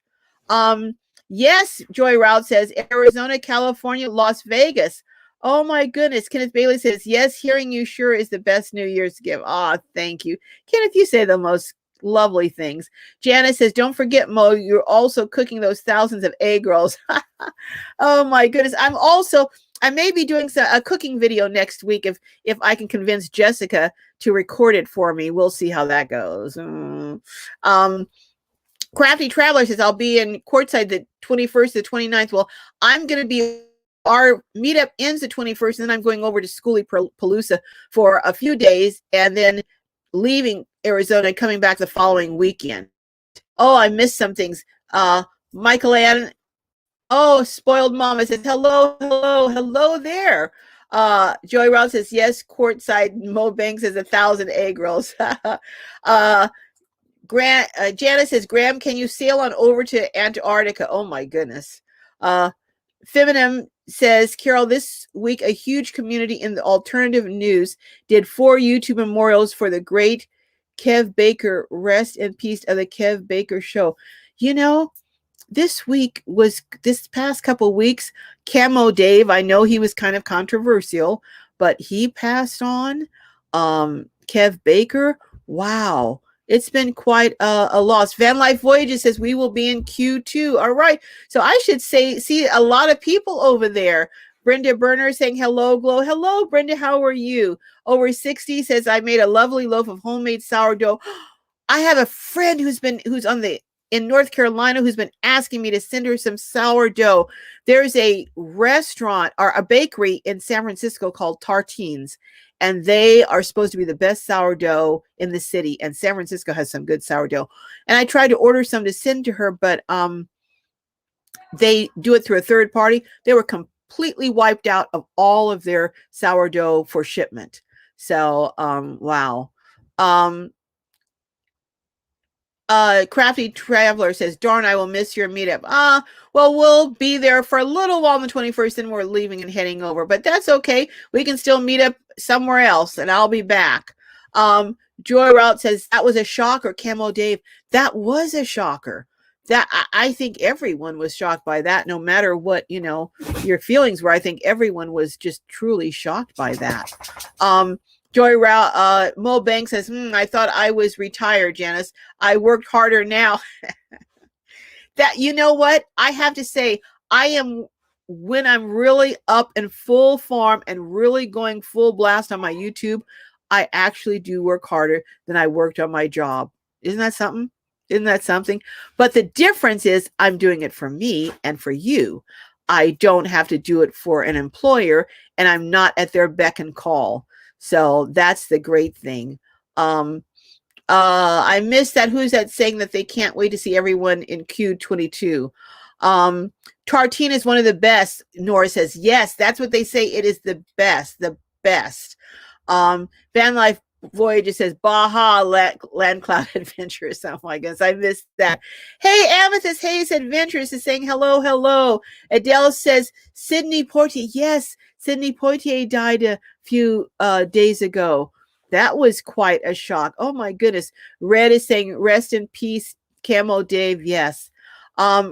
Yes, Joy Route says, Arizona, California, Las Vegas. Oh my goodness. Kenneth Bailey says, yes, hearing you sure is the best New Year's gift. Oh, thank you. Kenneth, you say the most lovely things. Janice says, don't forget, Mo, you're also cooking those thousands of egg rolls. Oh my goodness. I may be doing a cooking video next week if I can convince Jessica to record it for me. We'll see how that goes. Crafty Traveler says, I'll be in Quartzsite the 21st to 29th. Well, I'm going to be, our meetup ends the 21st, and then I'm going over to Schoolie Palooza for a few days, and then leaving Arizona and coming back the following weekend. Oh, I missed some things. Michael Ann. Oh, Spoiled Mama says, hello there. Joy Rouse says, yes, Quartzsite. Mo Banks says 1,000 egg rolls. Janice says, Graham, can you sail on over to Antarctica? Oh my goodness. Feminine says, Carol, this week a huge community in the alternative news did 4 YouTube memorials for the great Kev Baker. Rest in peace of the Kev Baker show. This past couple weeks, Camo Dave, I know he was kind of controversial, but he passed on. Kev Baker, wow. It's been quite a loss. Van Life Voyages says, we will be in Q2. All right. So I should see a lot of people over there. Brenda Berner saying, hello, Glow. Hello, Brenda. How are you? Over 60 says, I made a lovely loaf of homemade sourdough. I have a friend who's in North Carolina who's been asking me to send her some sourdough. There's a restaurant or a bakery in San Francisco called Tartines, and they are supposed to be the best sourdough in the city. And San Francisco has some good sourdough. And I tried to order some to send to her, but they do it through a third party. They were completely wiped out of all of their sourdough for shipment. So, wow. Crafty Traveler says, darn, I will miss your meetup. Well, we'll be there for a little while on the 21st, and we're leaving and heading over, but that's okay. We can still meet up somewhere else, and I'll be back. Joy Route says, that was a shocker, Camo Dave. That was a shocker. That I think everyone was shocked by that, no matter what, your feelings were. I think everyone was just truly shocked by that. Joy Rao, Mo Banks says, I thought I was retired, Janice. I worked harder now. That, you know what? I have to say, when I'm really up in full form and really going full blast on my YouTube, I actually do work harder than I worked on my job. Isn't that something? Isn't that something? But the difference is I'm doing it for me and for you. I don't have to do it for an employer, and I'm not at their beck and call. So that's the great thing. I missed that. Who's that saying that they can't wait to see everyone in Q22? Tartine is one of the best. Nora says, yes, that's what they say. It is the best, the best. Van Life Voyager says, Baja Land Cloud Adventures. Oh my goodness, I missed that. Hey, Amethyst Hayes Adventures is saying hello, hello. Adele says, Sidney Poitier. Yes, Sidney Poitier died a few days ago. That was quite a shock. Oh my goodness. Red is saying, rest in peace, Camo Dave. Yes.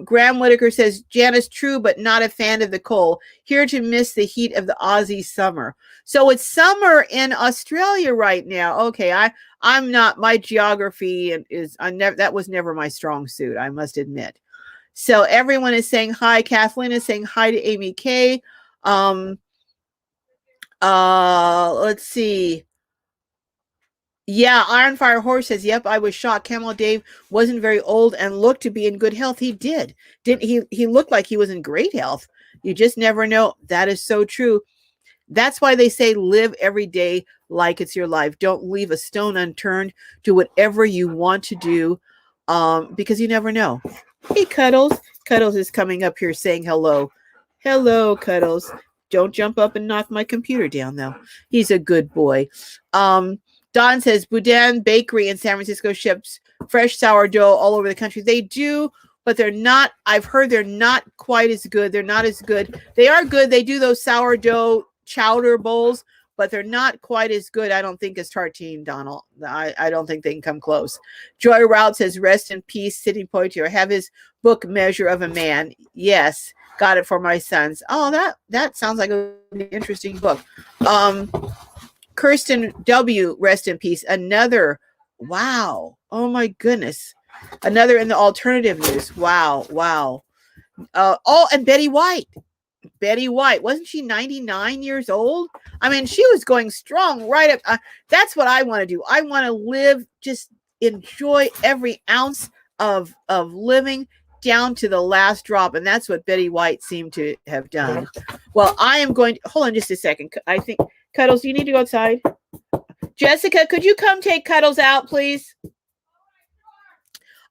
Graham Whitaker says, Janice, true, but not a fan of the cold. Here to miss the heat of the Aussie summer. So it's summer in Australia right now. Okay, I'm not, my geography is, that was never my strong suit, I must admit. So everyone is saying hi. Kathleen is saying hi to Amy K. Let's see. Yeah, Iron Fire Horse says, yep, I was shocked. Camel Dave wasn't very old and looked to be in good health. He did. He looked like he was in great health. You just never know. That is so true. That's why they say live every day like it's your life. Don't leave a stone unturned. Do whatever you want to do, because you never know. Hey, Cuddles. Cuddles is coming up here saying hello. Hello, Cuddles. Don't jump up and knock my computer down, though. He's a good boy. Don says, Boudin Bakery in San Francisco ships fresh sourdough all over the country. They do, but they're not, I've heard they're not quite as good. They're not as good. They are good. They do those sourdough chowder bowls, but they're not quite as good, I don't think, as Tartine, Donald. I don't think they can come close. Joy Rout says, rest in peace, Sidney Poitier. Have his book, Measure of a Man. Yes, got it for my sons. Oh, that sounds like an interesting book. Kirsten W., rest in peace. Another, wow. Oh my goodness. Another in the alternative news. Wow. And Betty White. Betty White. Wasn't she 99 years old? I mean, she was going strong right up. That's what I want to do. I want to live, just enjoy every ounce of living down to the last drop. And that's what Betty White seemed to have done. Well, I am going to, hold on just a second. I think, Cuddles, you need to go outside. Jessica, could you come take Cuddles out, please?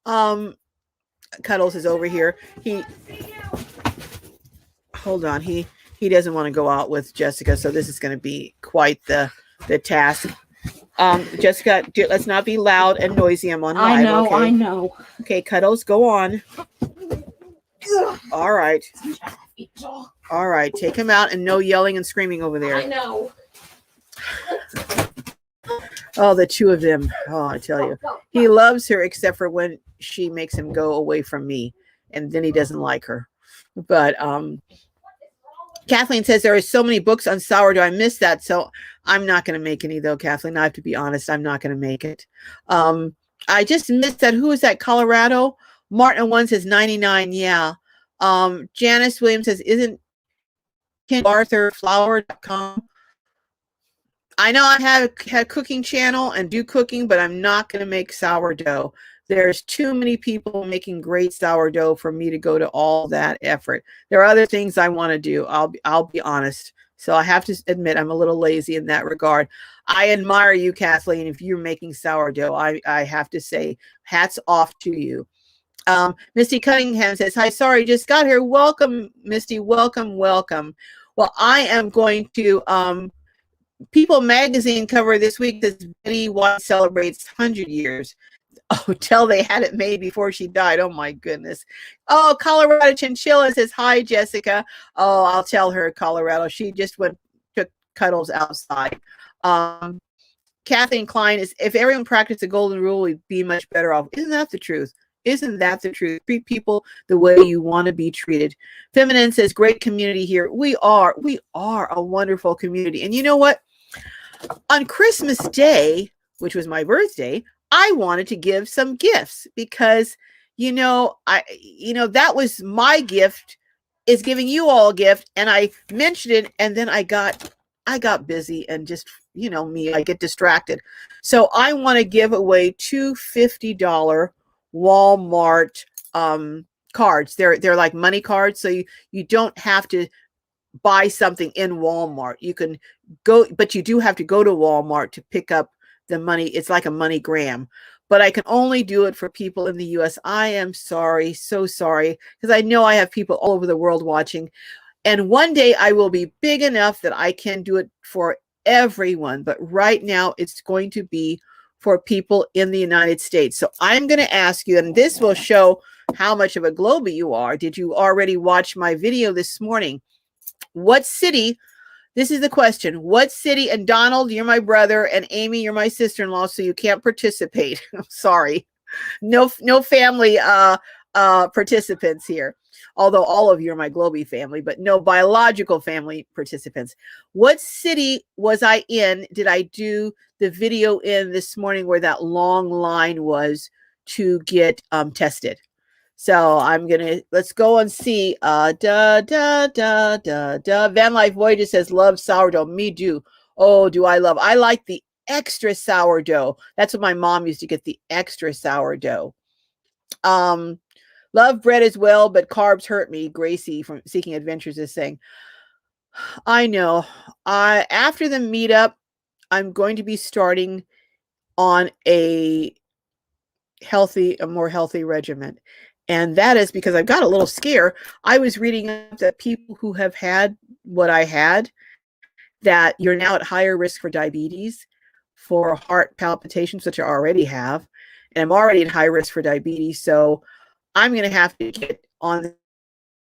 Cuddles is over here. Hold on. He doesn't want to go out with Jessica, so this is going to be quite the task. Jessica, let's not be loud and noisy. I'm on live. I know. Okay, Cuddles, go on. All right. Take him out, and no yelling and screaming over there. I know. Oh, the two of them. Oh, I tell you. He loves her except for when she makes him go away from me, and then he doesn't like her. But Kathleen says there are so many books on sourdough. I missed that, so I'm not going to make any, though, Kathleen. I have to be honest. I'm not going to make it. I just missed that. Who is that? Colorado? Martin 1 says 99. Yeah. Janice Williams says, isn't ArthurFlower.com? I know I have a cooking channel and do cooking, but I'm not going to make sourdough. There's too many people making great sourdough for me to go to all that effort. There are other things I want to do. I'll be honest. So I have to admit I'm a little lazy in that regard. I admire you, Kathleen, if you're making sourdough. I have to say, hats off to you. Misty Cunningham says, hi, sorry, just got here. Welcome, Misty. Welcome. Well, I am going to People magazine cover this week that Betty White celebrates 100 years. Oh, tell they had it made before she died. Oh, my goodness. Oh, Colorado Chinchilla says, hi, Jessica. Oh, I'll tell her, Colorado. She just took Cuddles outside. Kathleen Klein is, if everyone practiced the golden rule, we'd be much better off. Isn't that the truth? Isn't that the truth? Treat people the way you want to be treated. Feminine says, great community here. We are a wonderful community. And you know what? On Christmas Day, which was my birthday, I wanted to give some gifts because, that was my gift, is giving you all a gift. And I mentioned it, and then I got busy and just, you know me, I get distracted. So I want to give away two $50 Walmart cards. They're like money cards, so you don't have to buy something in Walmart. You can go, but you do have to go to Walmart to pick up the money. It's like a MoneyGram, but I can only do it for people in the US. I am sorry, so sorry, because I know I have people all over the world watching. And one day I will be big enough that I can do it for everyone. But right now it's going to be for people in the United States. So I'm going to ask you, and this will show how much of a Globie you are. Did you already watch my video this morning? What city? This is the question. What city? And Donald, you're my brother, and Amy, you're my sister-in-law, so you can't participate. I'm sorry. No family participants here. Although all of you are my Globie family, but no biological family participants. What city was I in? Did I do the video in this morning where that long line was to get tested? So let's go and see. Van Life Voyager says, love sourdough. Me do. Oh, I like the extra sourdough. That's what my mom used to get, the extra sourdough. Love bread as well, but carbs hurt me. Gracie from Seeking Adventures is saying, I know. After the meetup, I'm going to be starting on a more healthy regimen. And that is because I got a little scared. I was reading up that people who have had what I had, that you're now at higher risk for diabetes, for heart palpitations, which I already have. And I'm already at high risk for diabetes. So I'm going to have to get on,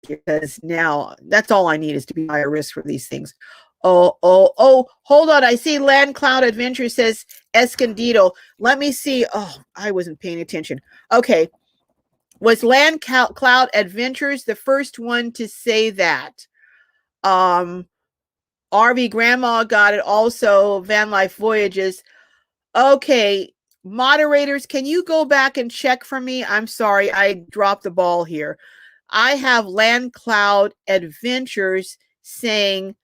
because now that's all I need is to be higher risk for these things. Oh, hold on. I see Land Cloud Adventure says Escondido. Let me see. Oh, I wasn't paying attention. Okay. Was Land Cloud Adventures the first one to say that? RV Grandma got it. Also, Van Life Voyages. Okay. Moderators, can you go back and check for me? I'm sorry, I dropped the ball here. I have Land Cloud Adventures saying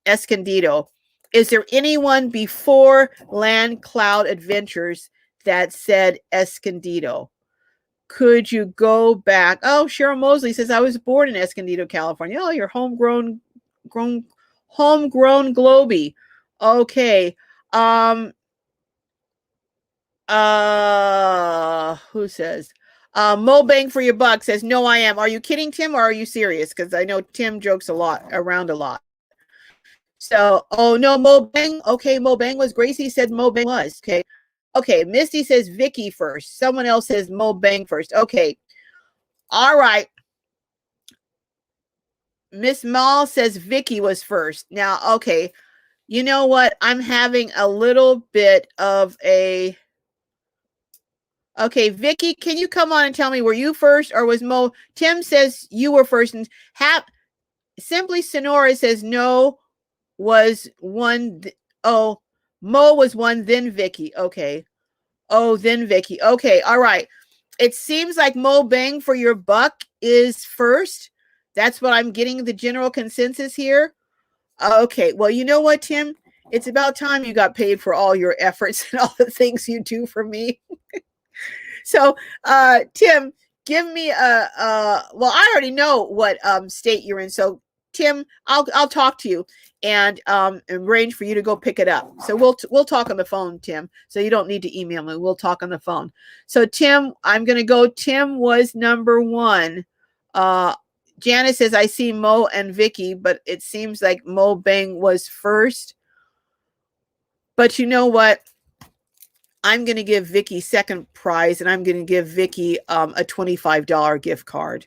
Escondido. Is there anyone before Land Cloud Adventures that said Escondido? Could you go back? Oh, Cheryl Mosley says, I was born in Escondido, California. Oh, you're homegrown Globie. Okay. Who says? Mo Bang for your buck says, no, I am. Are you kidding, Tim, or are you serious? Because I know Tim jokes around a lot. So, oh no, Mo Bang. Okay, Mo Bang was. Gracie said Mo Bang was. Okay. Okay, Misty says Vicky first. Someone else says Mo Bang first. Okay. All right. Miss Mall says Vicky was first. Now, okay. You know what? I'm having a little bit of a... Okay, Vicky, can you come on and tell me, were you first or was Mo? Tim says you were first, and Simply Sonora says no, was one. Oh, Mo was one, then Vicky. Okay. Oh, then Vicky. Okay, all right. It seems like Mo Bang for your buck is first. That's what I'm getting, the general consensus here. Okay, well, you know what, Tim? It's about time you got paid for all your efforts and all the things you do for me. So, Tim, give me well, I already know what state you're in. So, Tim, I'll talk to you and arrange for you to go pick it up. So we'll talk on the phone, Tim. So you don't need to email me. We'll talk on the phone. So, Tim, I'm going to go. Tim was number one. Janice says, I see Mo and Vicky, but it seems like Mo Bang was first. But you know what? I'm going to give Vicky second prize, and I'm going to give Vicky a $25 gift card,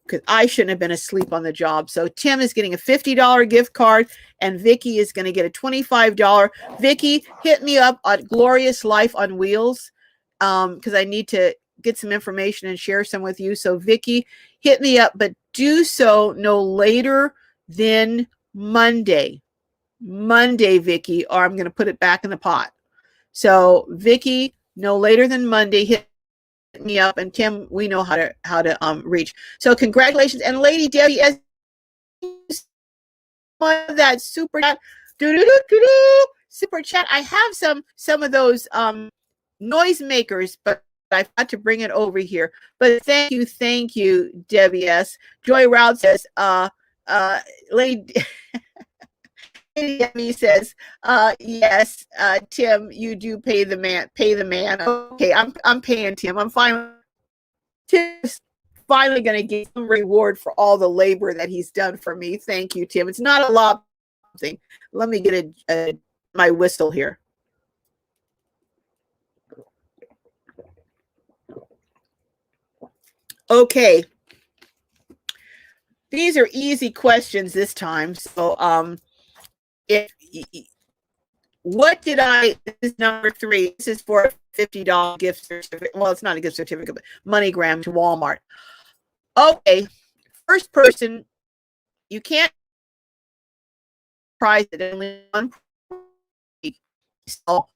because I shouldn't have been asleep on the job. So Tim is getting a $50 gift card, and Vicky is going to get a $25. Vicky, hit me up on Glorious Life on Wheels, because I need to get some information and share some with you. So Vicky, hit me up, but do so no later than Monday. Monday, Vicky, or I'm going to put it back in the pot. So Vicky, no later than Monday, hit me up, and Tim, we know how to reach. So congratulations, and Lady Debbie, as that super chat, Super chat. I have some of those noise makers, but I forgot to bring it over here. But thank you, Debbie S. Joy Route says, Lady Debbie says, yes, Tim, you do pay the man. Okay, I'm paying Tim. I'm fine. Tim's finally going to get some reward for all the labor that he's done for me. Thank you, Tim. It's not a lot. Let me get my whistle here. Okay. These are easy questions this time. So, what did this is number 3. This is for a $50 gift certificate. Well, it's not a gift certificate, but MoneyGram to Walmart. Okay. First person, you can't prize it only one. So,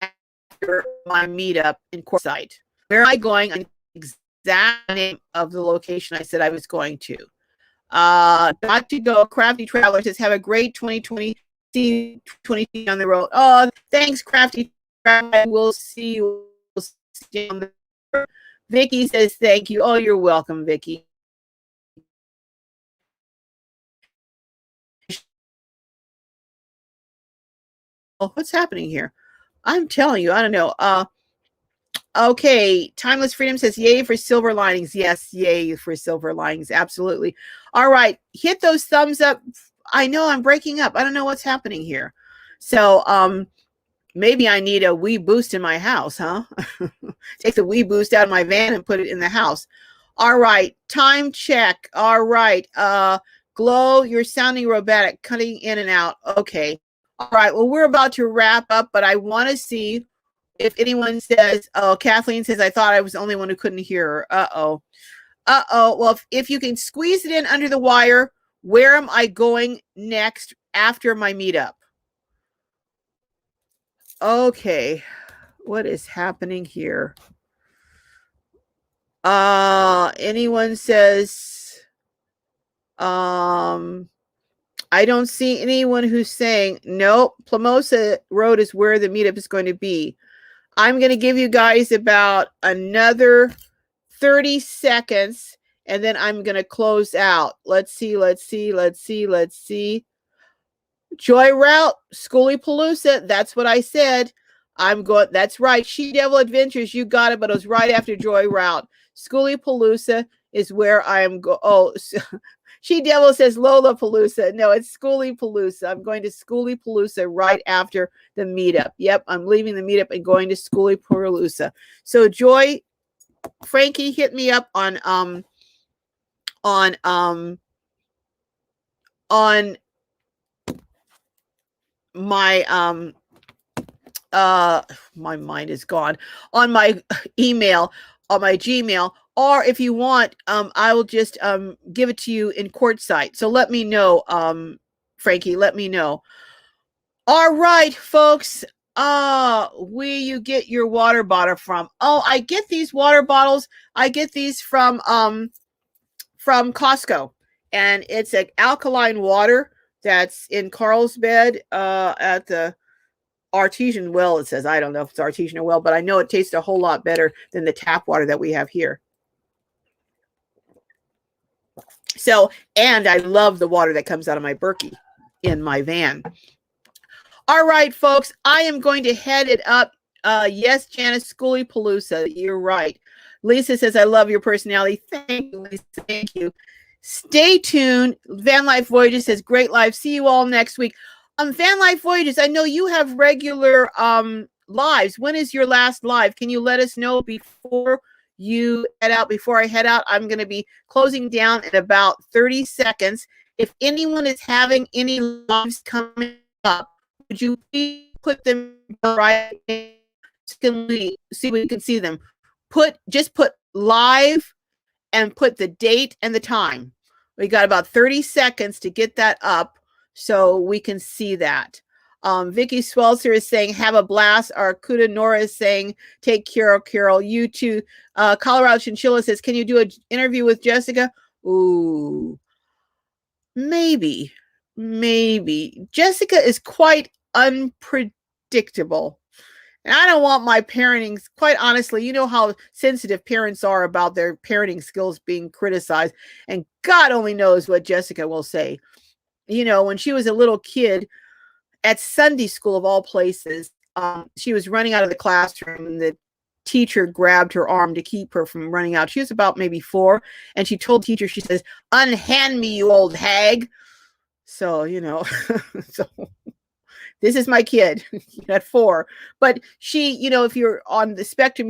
after my meetup in Quartzsite, where am I going? Exact name of the location I said I was going to. Got to go. Crafty Traveler says, have a great 2020. See 20 on the road. Oh, thanks, Crafty Traveler. We'll see you. We'll see you on the road. Vicky says, thank you. Oh, you're welcome, Vicky. Oh, what's happening here? I'm telling you, I don't know. Okay, Timeless Freedom says, yay for silver linings. Yes, yay for silver linings. Absolutely. All right, hit those thumbs up. I know I'm breaking up. I don't know what's happening here. So maybe I need a Wii Boost in my house, huh? Take the Wii Boost out of my van and put it in the house. All right, time check. All right, Glow, you're sounding robotic, cutting in and out. Okay. All right, well, we're about to wrap up, but I want to see if anyone says, oh, Kathleen says, I thought I was the only one who couldn't hear her. Uh-oh. Well, if you can squeeze it in under the wire, where am I going next after my meetup? Okay. What is happening here? Anyone says, I don't see anyone who's saying, nope, Plamosa Road is where the meetup is going to be. I'm going to give you guys about another 30 seconds, and then I'm going to close out. Let's see. Joy Route, Schooly Palooza. That's what I said. I'm going. That's right. She Devil Adventures. You got it, but it was right after Joy Route. Schooly Palooza is where I am going. Oh, She Devil says Lola Palooza. No, it's Schooly Palooza. I'm going to Schooly Palooza right after the meetup. Yep, I'm leaving the meetup and going to Schooly Palooza. So Joy, Frankie, hit me up on my my mind is gone, on my email, on my Gmail, or if you want, I will just give it to you in Quartzsite. So let me know, Frankie, let me know. All right, folks. Where you get your water bottle from? Oh, I get these water bottles. I get these from Costco, and it's an alkaline water that's in Carlsbad at the artesian well. It says, I don't know if it's artesian or well, but I know it tastes a whole lot better than the tap water that we have here. So, and I love the water that comes out of my Berkey in my van. All right, folks, I am going to head it up. Yes, Janice, Schooly Palooza, you're right. Lisa says, I love your personality. Thank you, Lisa. Thank you. Stay tuned. Van Life Voyages says, great live. See you all next week. Van Life Voyages, I know you have regular lives. When is your last live? Can you let us know before you head out? Before I head out, I'm going to be closing down in about 30 seconds. If anyone is having any lives coming up, would you please put them right so we can see them? Just put live and put the date and the time. We got about 30 seconds to get that up so we can see that. Vicky Swelser is saying, have a blast. Arcuda Nora is saying, take care, Carol. You too. Colorado Chinchilla says, can you do an interview with Jessica? Ooh. maybe. Jessica is quite unpredictable. And I don't want my parenting, quite honestly, you know how sensitive parents are about their parenting skills being criticized. And God only knows what Jessica will say. You know, when she was a little kid at Sunday school, of all places, she was running out of the classroom, and the teacher grabbed her arm to keep her from running out. She was about maybe 4. And she told the teacher, she says, "Unhand me, you old hag." So, you know, so this is my kid at 4. But she, you know, if you're on the spectrum,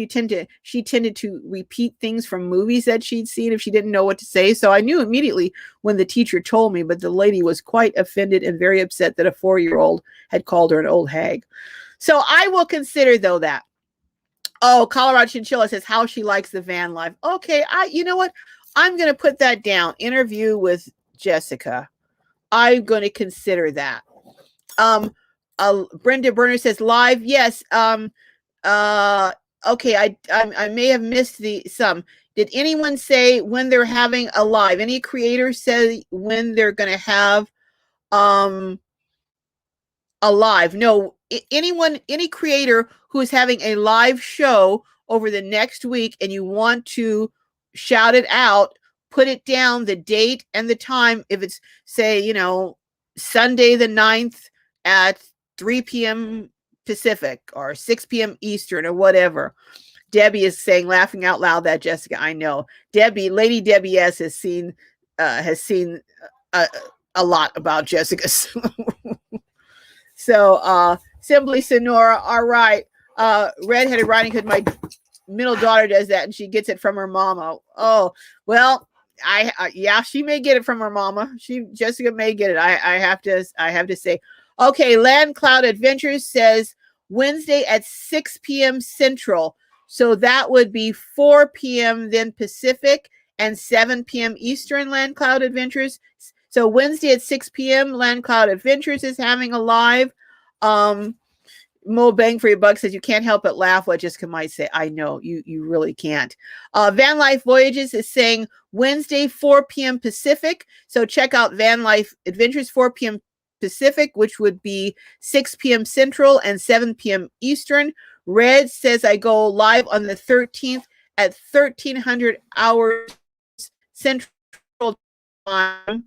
she tended to repeat things from movies that she'd seen if she didn't know what to say. So I knew immediately when the teacher told me, but the lady was quite offended and very upset that a 4-year-old had called her an old hag. So I will consider, though, that. Oh, Colorado Chinchilla says how she likes the van life. Okay, you know what? I'm going to put that down. Interview with Jessica. I'm going to consider that. Brenda Burner says live. Yes. Okay. I may have missed some. Did anyone say when they're having a live? Any creators say when they're going to have a live? No. Any creator who is having a live show over the next week and you want to shout it out, put it down, the date and the time. If it's, say, you know, Sunday the 9th at 3 p.m. Pacific or 6 p.m. Eastern or whatever. Debbie is saying, laughing out loud, that Jessica, I know. Lady Debbie S has seen a lot about Jessica. So Simply Sonora, all right. Redheaded Riding Hood, my middle daughter does that and she gets it from her mama. Oh, well, yeah, she may get it from her mama. Jessica may get it. I have to say. Okay, Land Cloud Adventures says Wednesday at 6 p.m. Central. So that would be 4 p.m. then Pacific and 7 p.m. Eastern. Land Cloud Adventures. So Wednesday at 6 p.m. Land Cloud Adventures is having a live. Mo Bang for your buck says you can't help but laugh what Jessica might say. I know you really can't. Van Life Voyages is saying Wednesday 4 p.m. Pacific. So check out Van Life Adventures 4 p.m. Pacific, which would be 6 p.m. Central and 7 p.m. Eastern. Red says I go live on the 13th at 1300 hours Central Time,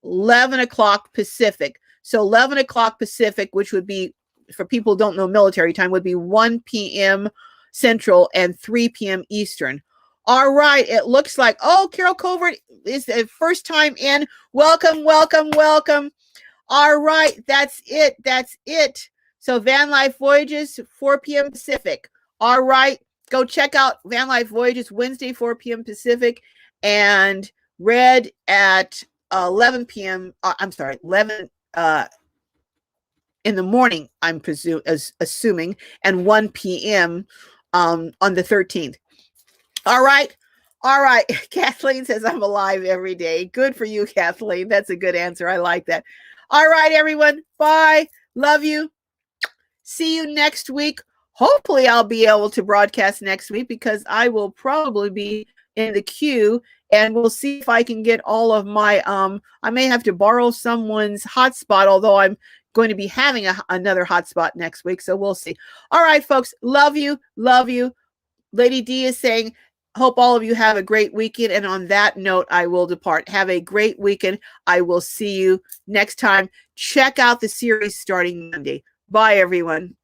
11 o'clock Pacific. So 11 o'clock Pacific, which would be, for people who don't know military time, would be 1 p.m. Central and 3 p.m. Eastern. All right, it looks like, oh, Carol Covert is the first time in. Welcome. All right, that's it. So Van Life Voyages, 4 p.m. Pacific. All right, go check out Van Life Voyages Wednesday, 4 p.m. Pacific, and Red at 11 p.m. 11 in the morning, I'm assuming, and 1 p.m. On the 13th. All right. Kathleen says I'm alive every day. Good for you, Kathleen. That's a good answer. I like that. All right, everyone. Bye. Love you. See you next week. Hopefully I'll be able to broadcast next week because I will probably be in the queue, and we'll see if I can get all of my, I may have to borrow someone's hotspot, although I'm going to be having another hotspot next week. So we'll see. All right, folks. Love you. Lady D is saying, hope all of you have a great weekend. And on that note, I will depart. Have a great weekend. I will see you next time. Check out the series starting Monday. Bye, everyone.